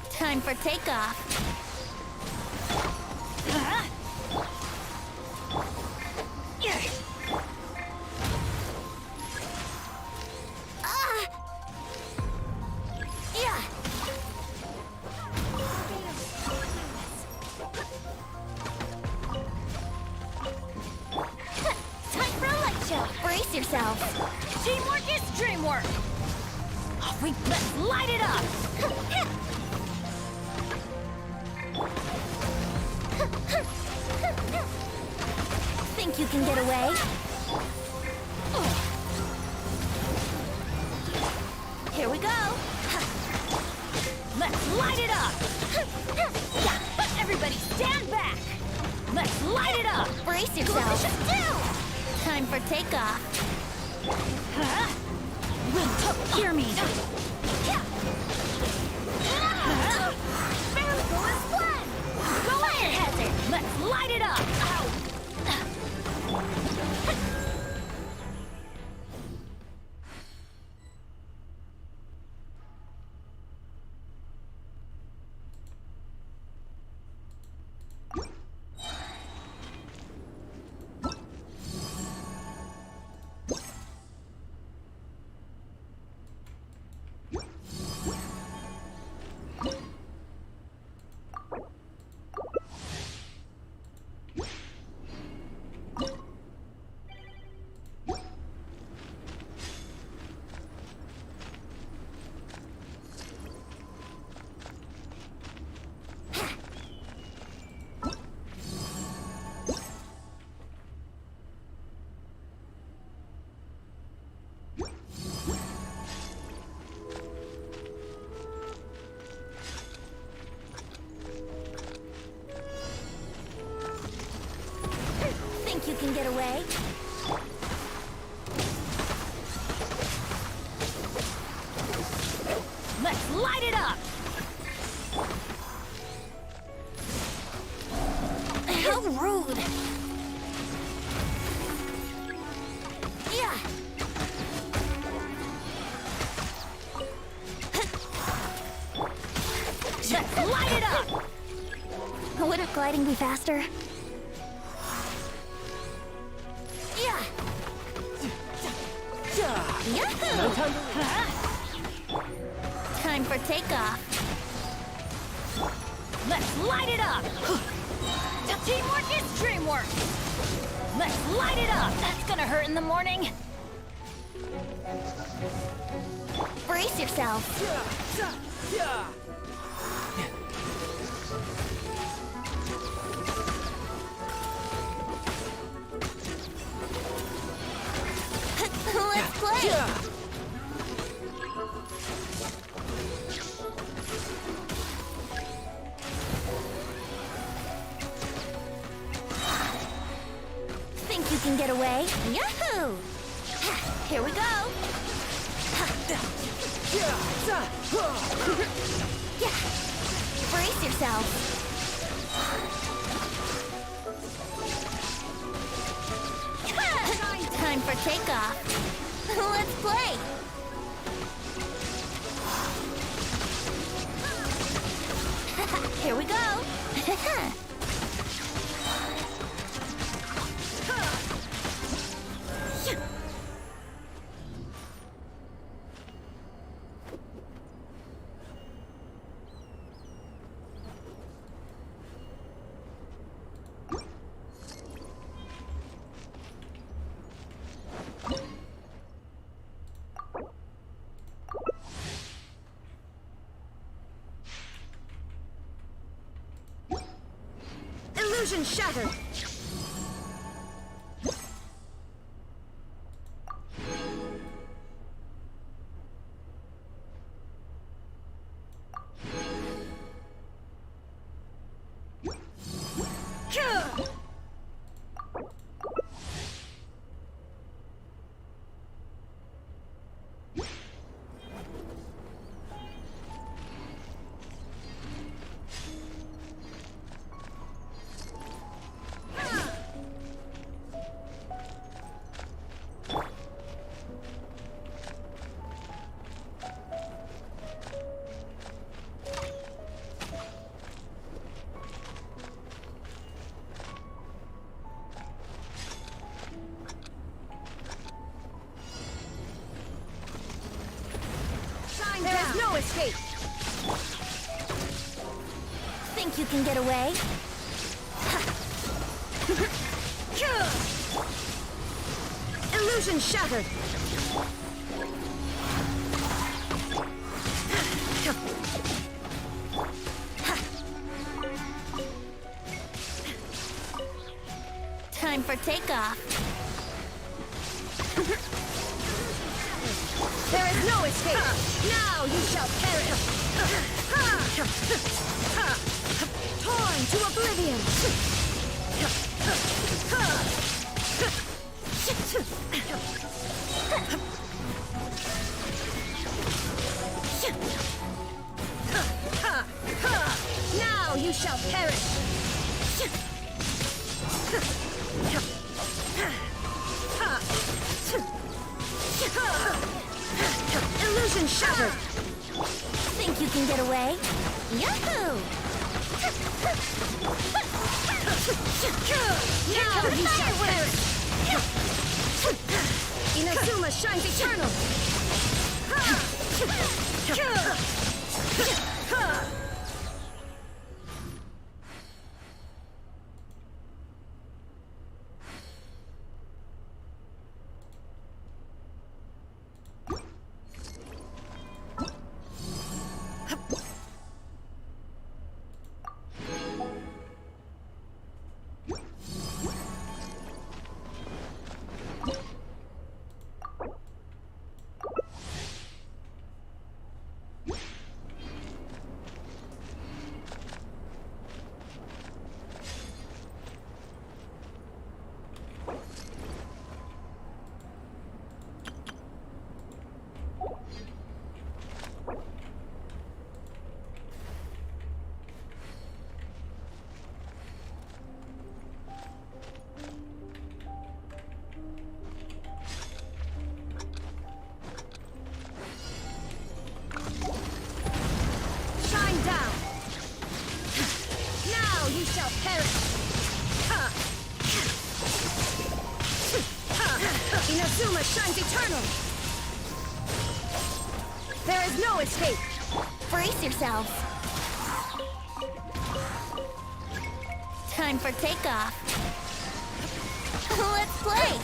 Time for takeoff. Time for a light show. Brace yourself. Teamwork is dreamwork! Let's light it up! Think you can get away? Here we go. Let's light it up! Everybody stand back! Let's light it up! Brace yourself. Time for takeoff. Hear me! Miracle is one. Go ahead! Let's away. Let's light it up! How rude! Yeah. Let's light it up! Wouldn't gliding be faster? Yeah. Yahoo! Time for takeoff. Let's light it up! Teamwork is dreamwork! Let's light it up! That's gonna hurt in the morning! Brace yourself. Let's play. Think you can get away? Yahoo! Here we go. Yeah. Brace yourself. Time for takeoff. Let's play. Here we go. Illusion shattered! There is no escape. Think you can get away? Illusion shattered! Time for takeoff. There is no escape! Now you shall perish! Torn to oblivion! Now you shall perish! Illusion shattered! Think you can get away? Yahoo! Now you shall perish! Inazuma shines eternal! eternal! There is no escape! Brace yourself. Time for takeoff. Let's play.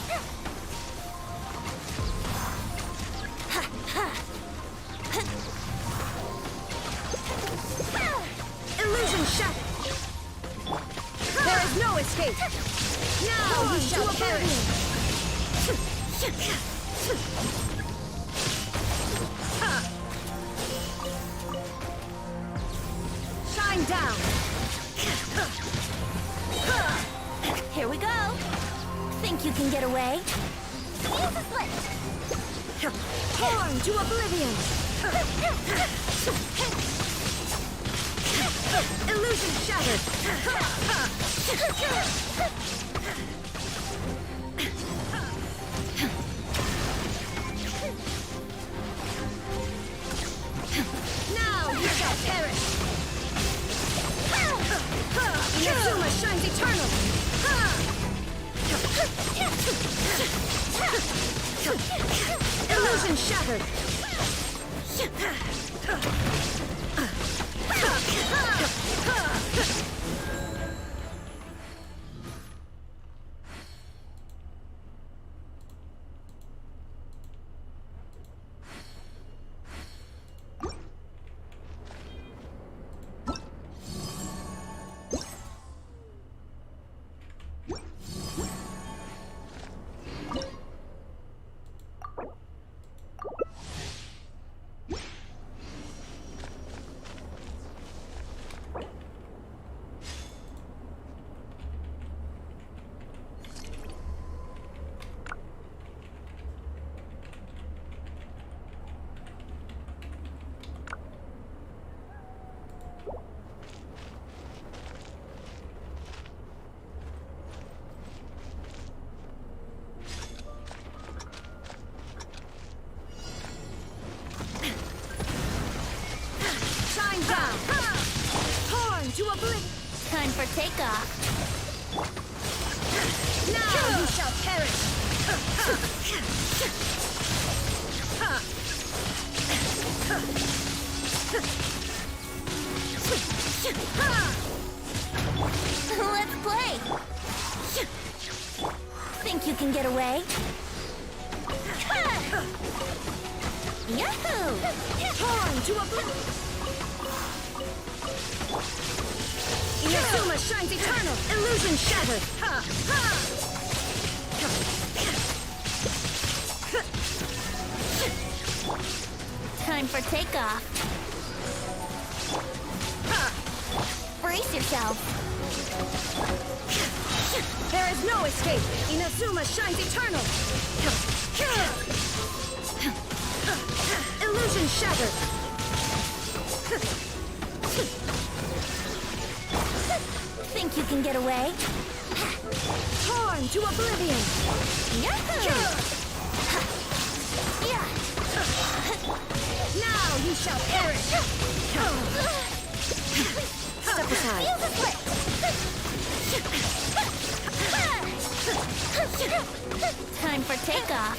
Illusion shattered! There is no escape! Now you shall perish! Shine down! Here we go. Think you can get away? Use a split. Torn to oblivion! Illusion shattered! Now you shall perish! Inazuma shines eternal! Illusion shattered! To oblivion! Time for takeoff. Now you shall perish! Let's play. Think you can get away? Yahoo! Torn to oblivion! Inazuma shines eternal! Illusion shattered! Time for takeoff. Brace yourself. There is no escape! Inazuma shines eternal! Illusion shattered! Think you can get away? Torn to oblivion! Yahoo! Yeah. Now you shall perish! Step aside. Use a split. Time for takeoff.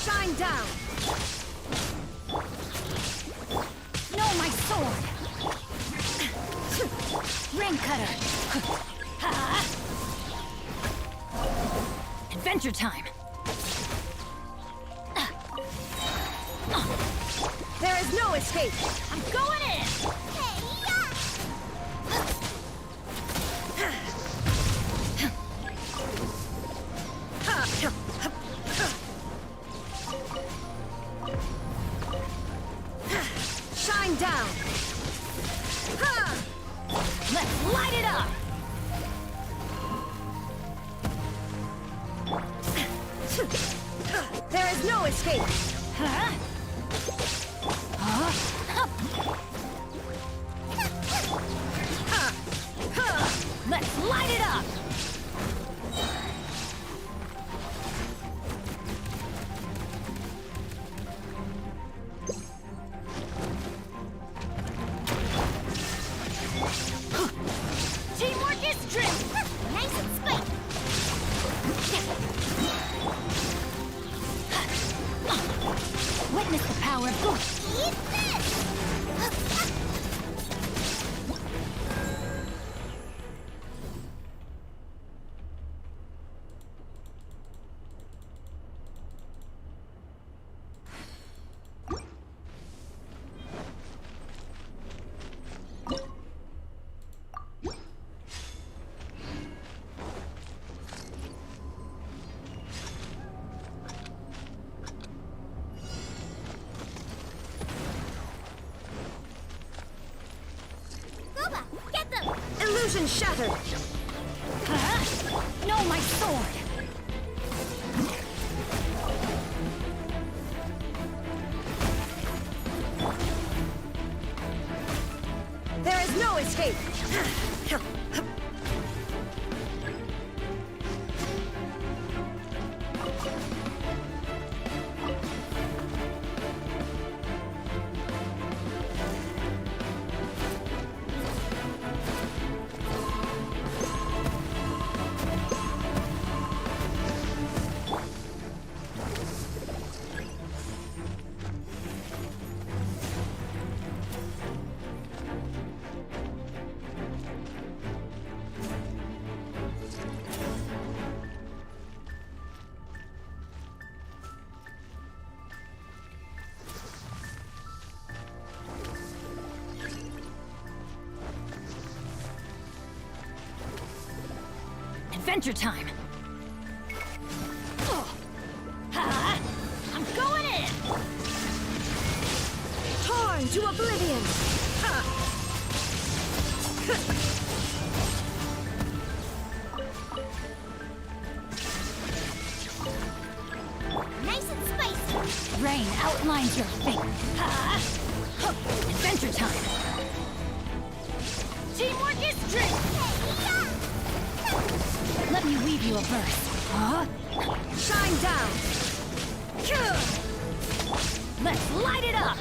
Shine down! No, my sword! Ring cutter! Adventure time! There is no escape! I'm going in! Shine down! Let's light it up! There is no escape! Huh? Let's light it up! Teamwork is strength! Nice and spicy. Witness the power of good. Eat this! Boba, get them! Illusion shattered! No, my sword! There is no escape! Adventure time! I'm going in! Torn to oblivion! Nice and spicy. Rain outlines your fate. Adventure time! Teamwork is strength! Let me weave you a verse. Shine down! Let's light it up!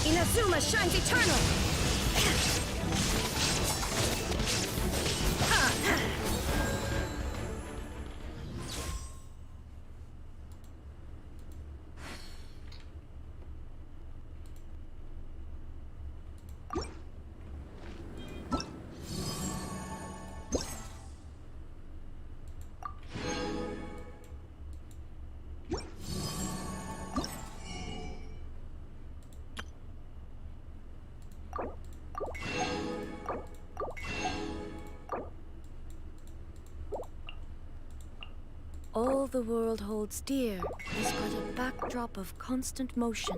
Inazuma shines eternal! All the world holds dear is but a backdrop of constant motion.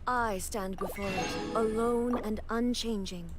I stand before it, alone and unchanging.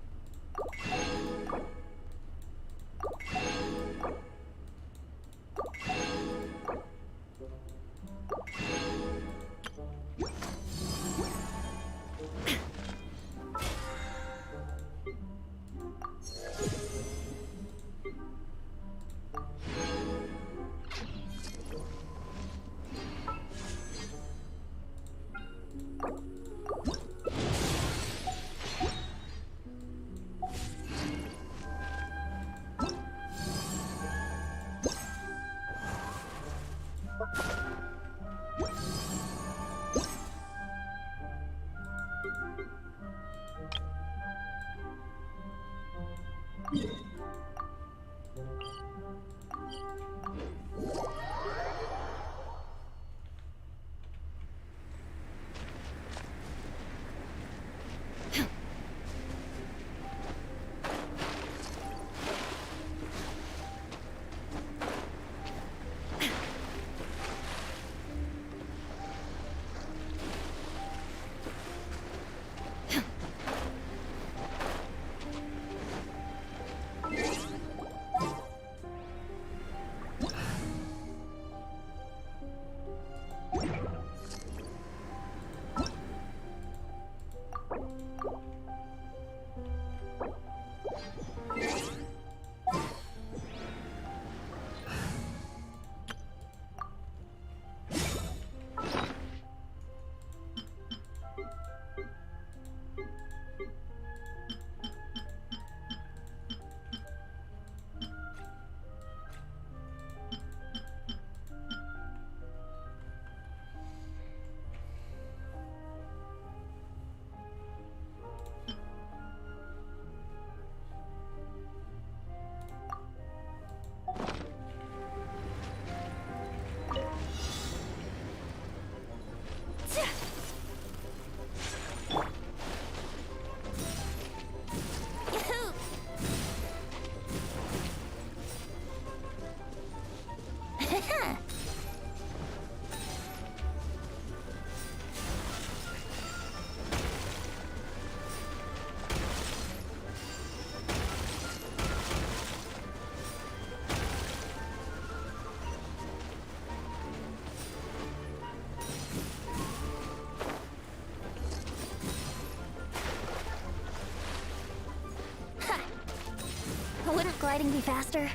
gliding be faster?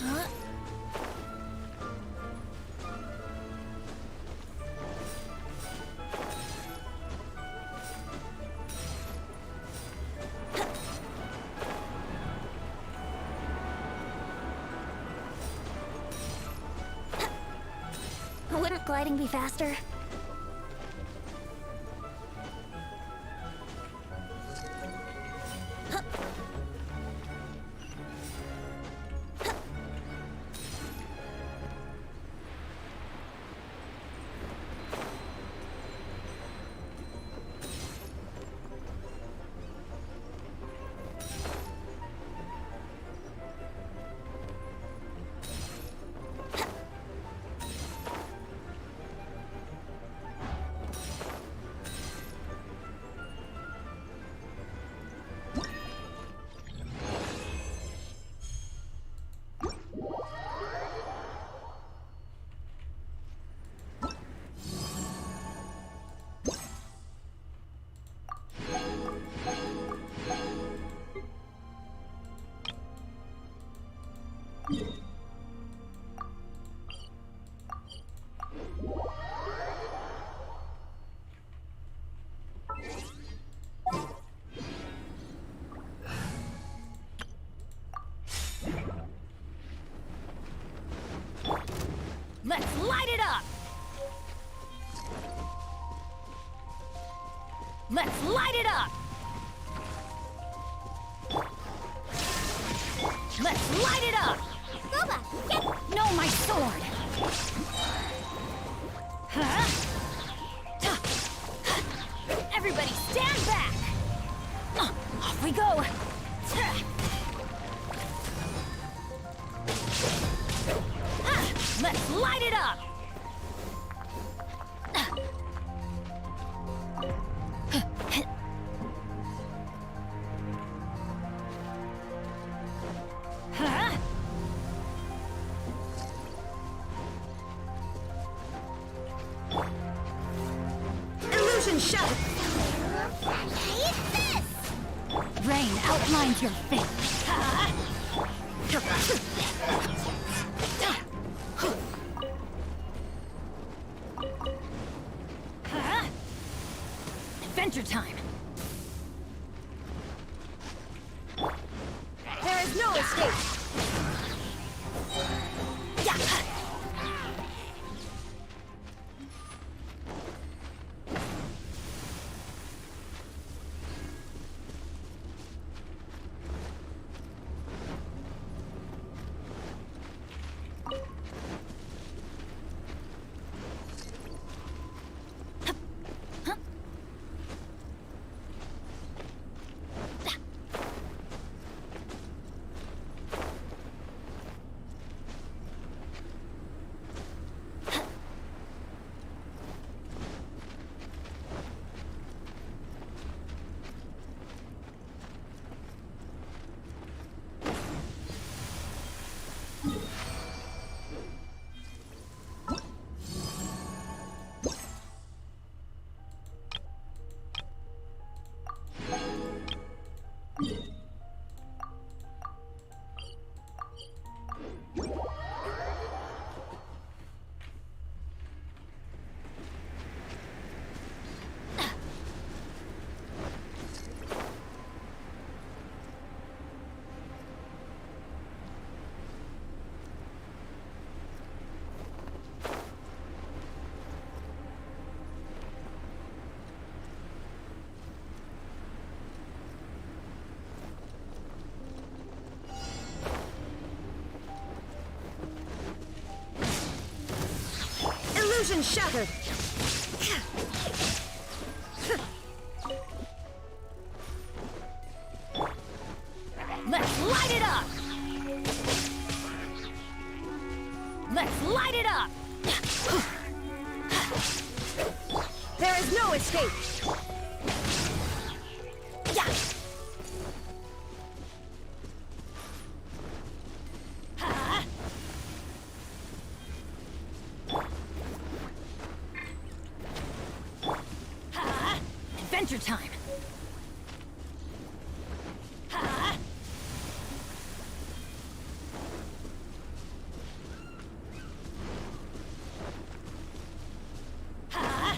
Huh? Wouldn't gliding be faster? Let's light it up! Let's light it up! Let's light it up! Boba, get... No, my sword! Huh? Everybody stand back! Off we go! Let's light it up! Huh? Illusion shut! Eat this! Rain outlines your fate. Adventure time. There is no escape! Illusion shattered! Let's light it up! Let's light it up! There is no escape! Yeah! Adventure time! Ha! Ha!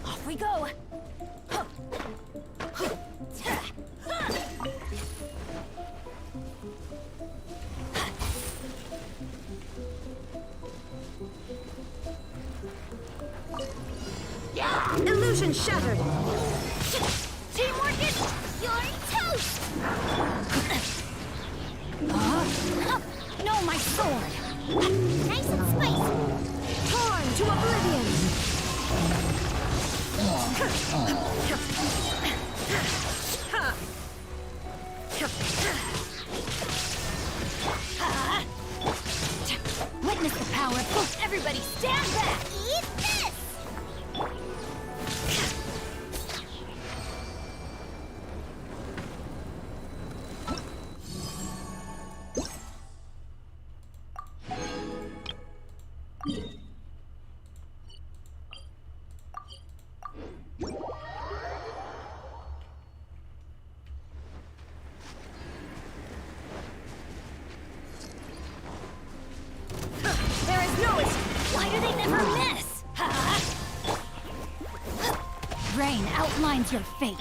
Off we go! Illusion shattered! Teamwork is your toast! No, my sword! Nice and spicy! Torn to oblivion! Witness the power of everybody stand back! Eat this! There is no escape! Why do they never miss? Rain outlines your fate.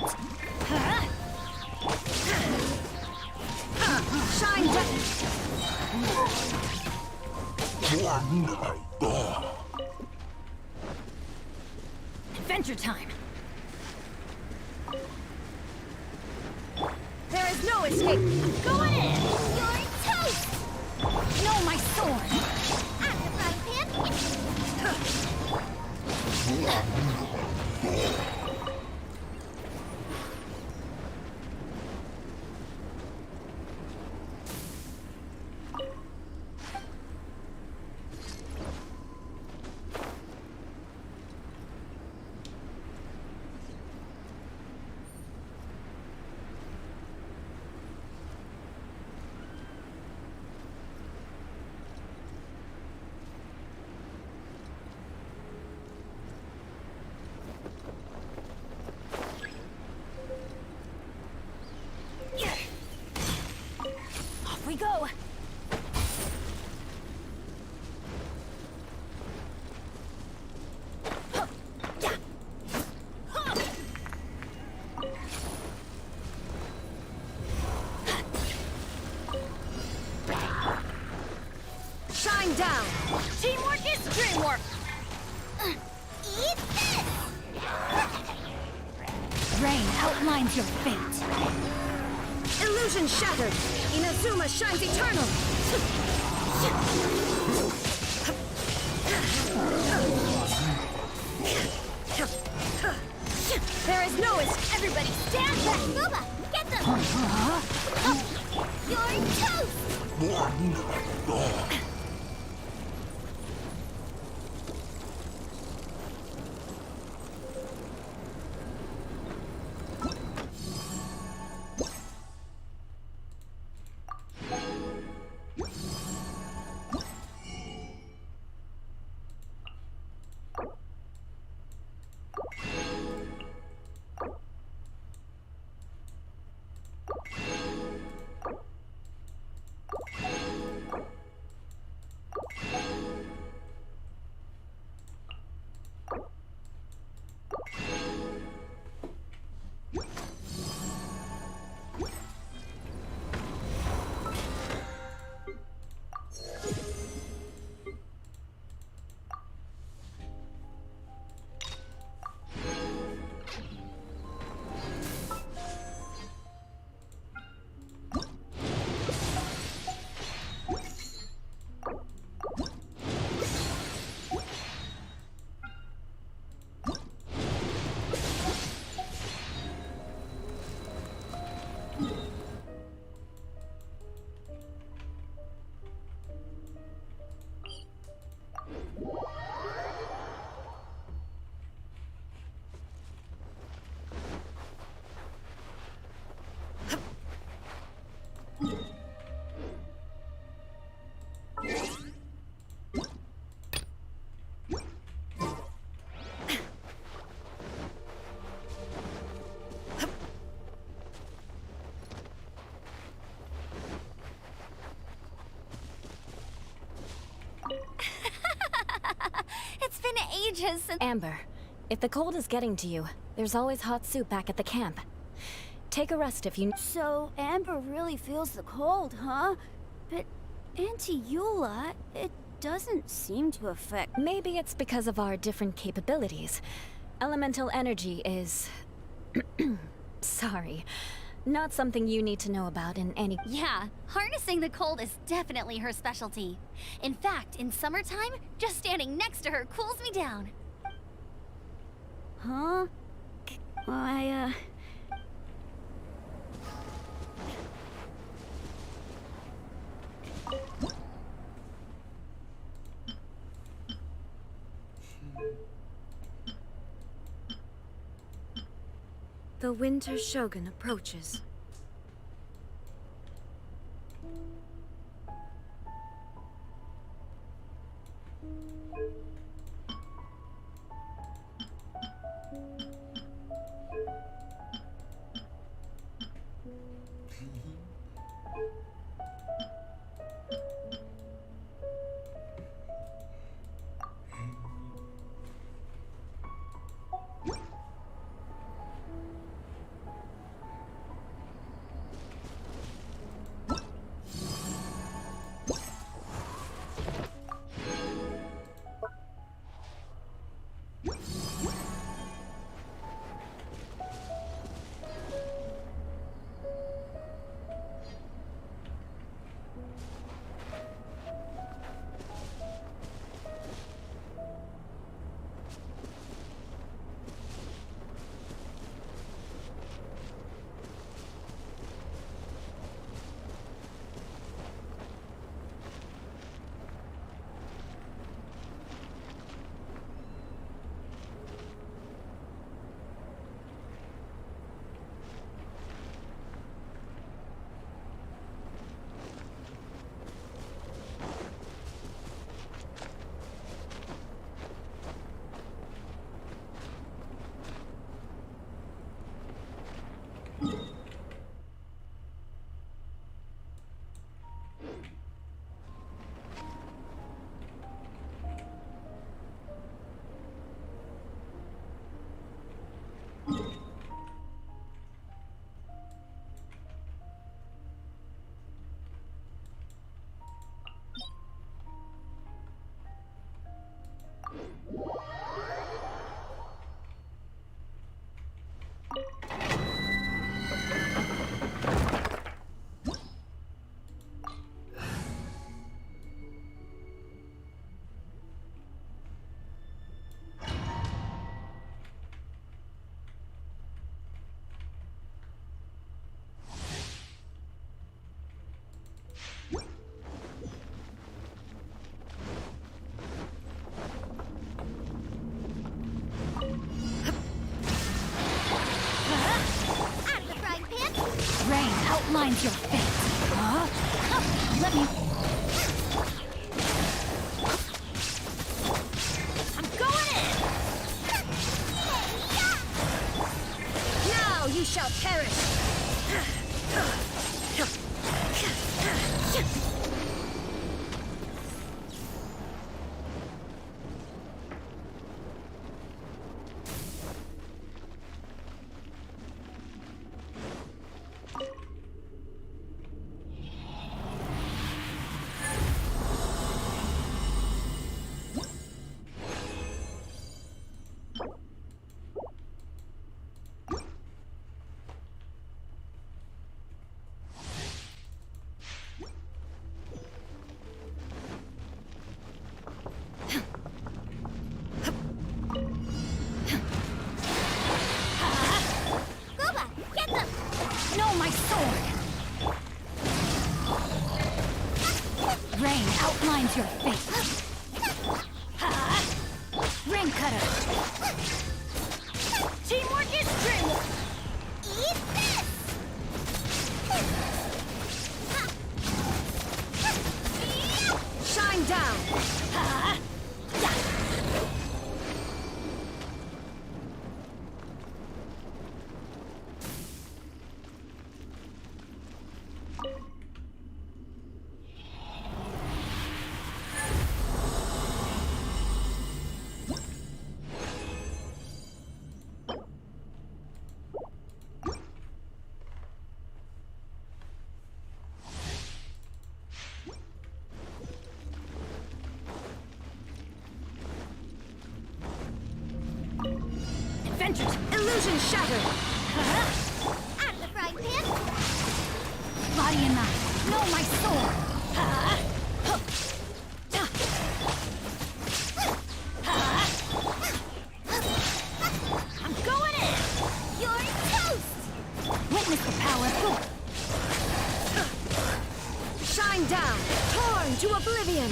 Shine down! Adventure time! There is no escape! Go in! Your toast! No, my sword! I'm the frying pan! Off we go! Shine down! Teamwork is dreamwork! Eat this! Rain outlines your fate. Illusion shattered! Inazuma shines eternal! There is no escape! Everybody stand back! Booba, get them! Your toast! since. Amber, if the cold is getting to you, there's always hot soup back at the camp. Take a rest if you... So, Amber really feels the cold, huh? But Auntie Eula, it doesn't seem to affect... Maybe it's because of our different capabilities. Elemental energy is... Sorry. Not something you need to know about in any... Yeah, harnessing the cold is definitely her specialty. In fact, in summertime, just standing next to her cools me down. Huh? I, The Winter Shogun approaches. Rain outlines your fate. Huh? Let me... I'm going in! Now you shall perish! No, my sword! Rain outlines your fate. Rain cutter. Teamwork is strength. Eat this! Shine down! Illusion shattered! Out of the frying pan! Body and knife. No, my sword. I'm going in. You're toast! Witness the power. Shine down! Torn to oblivion!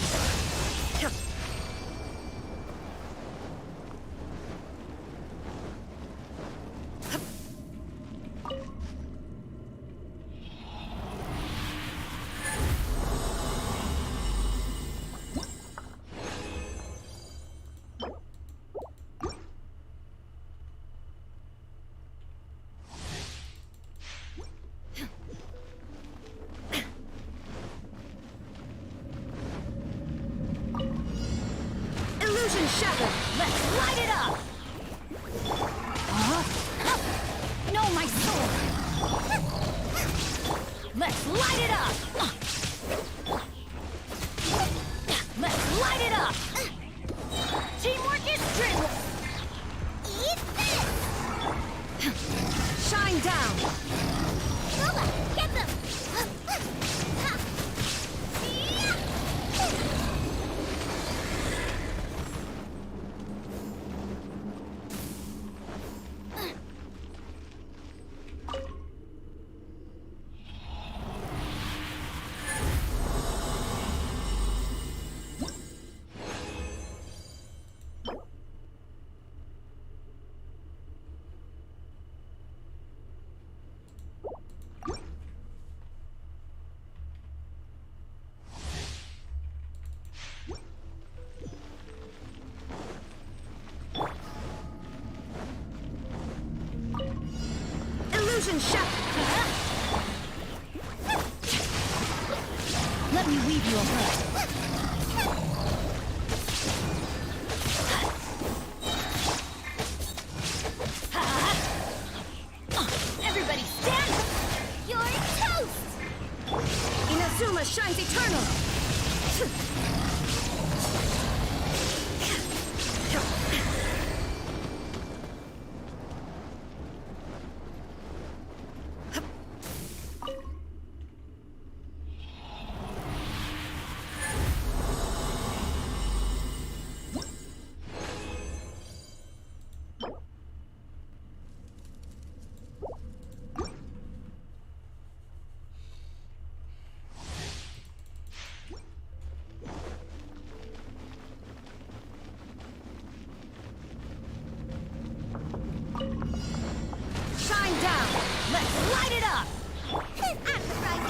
Illusion shattered! Let's light it up. No, my sword. Let's light it up. Let's light it up. Teamwork is true. Eat this! Shine down! Lola, get them! Illusion shattered! Let me weave you a web. Everybody stand! You're toast! Inazuma shines eternal! Shine down! Let's light it up! Out of the frying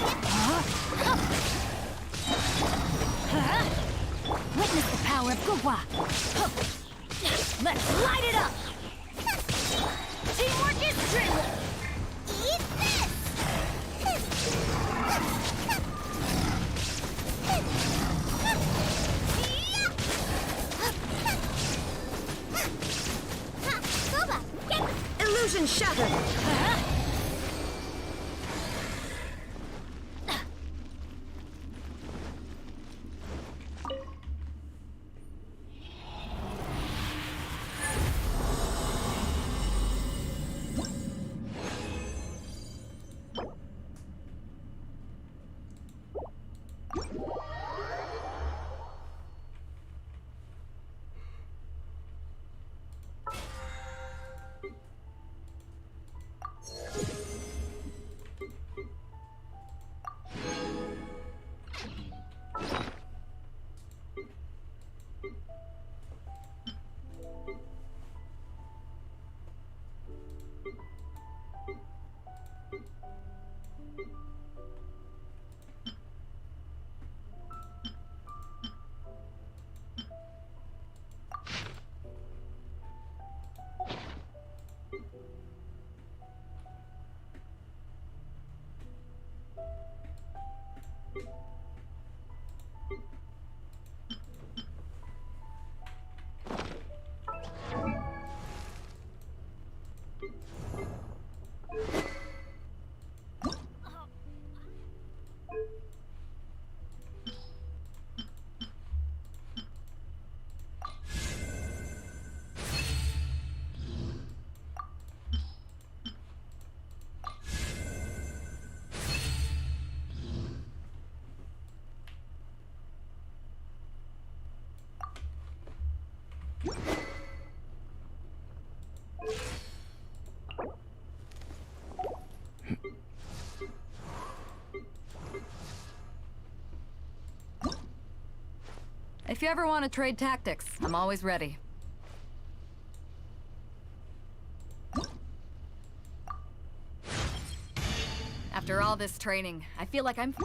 pan! Witness the power of Gugwa! Let's light it up! Teamwork is true! Eat this! Lola, get them! Illusion shattered! If you ever want to trade tactics, I'm always ready. After all this training, I feel like I'm...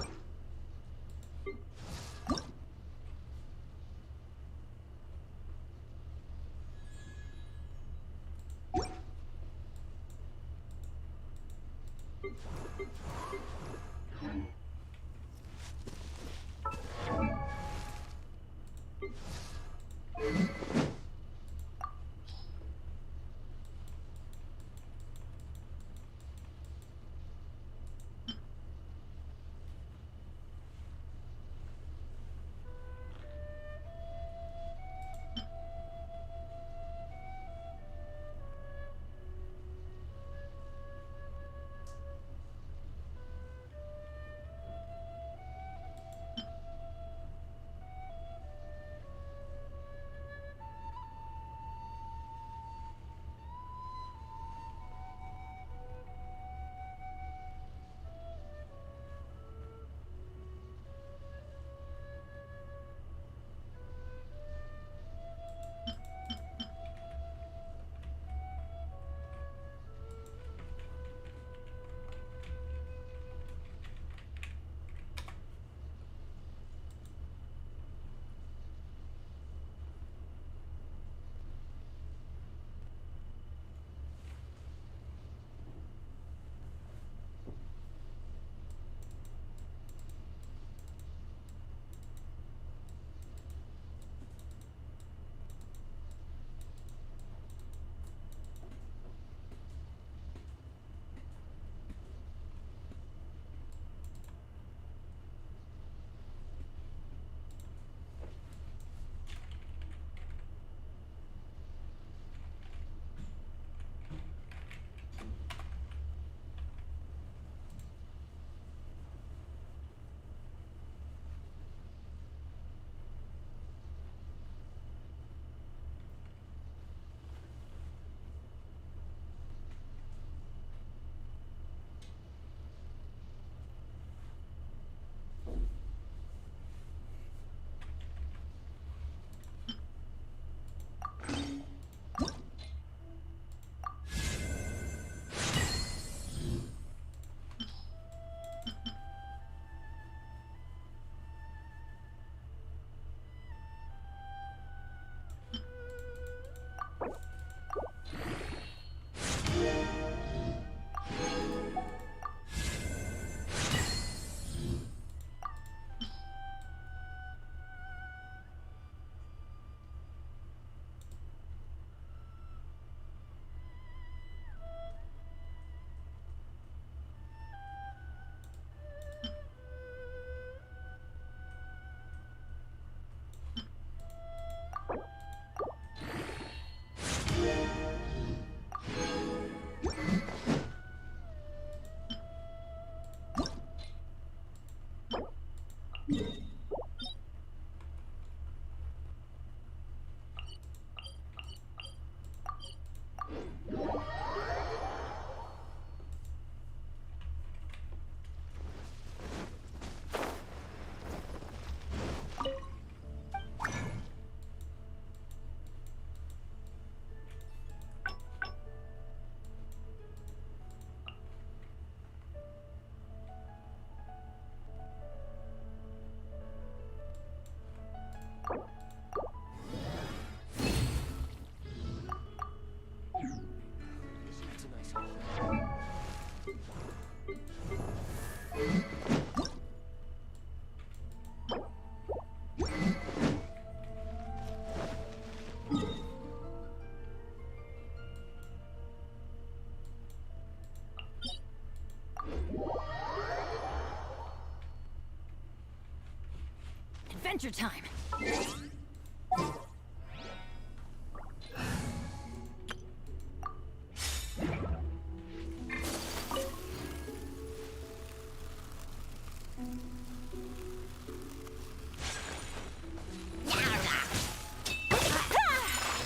Adventure time!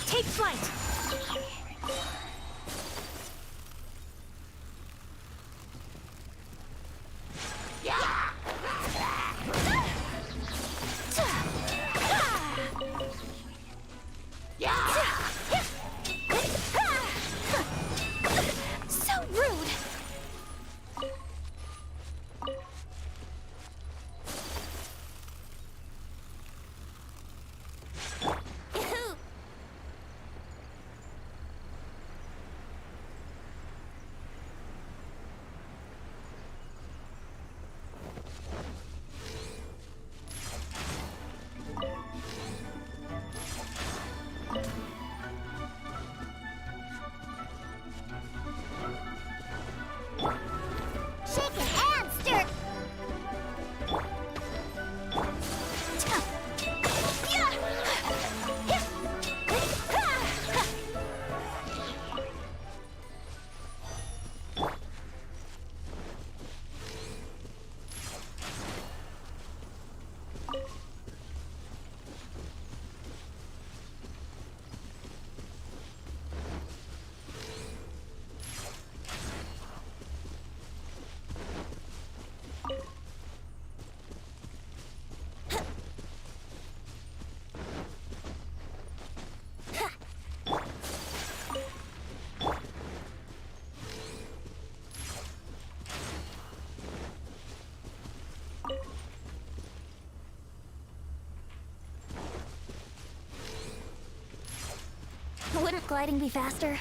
Take flight! gliding be faster?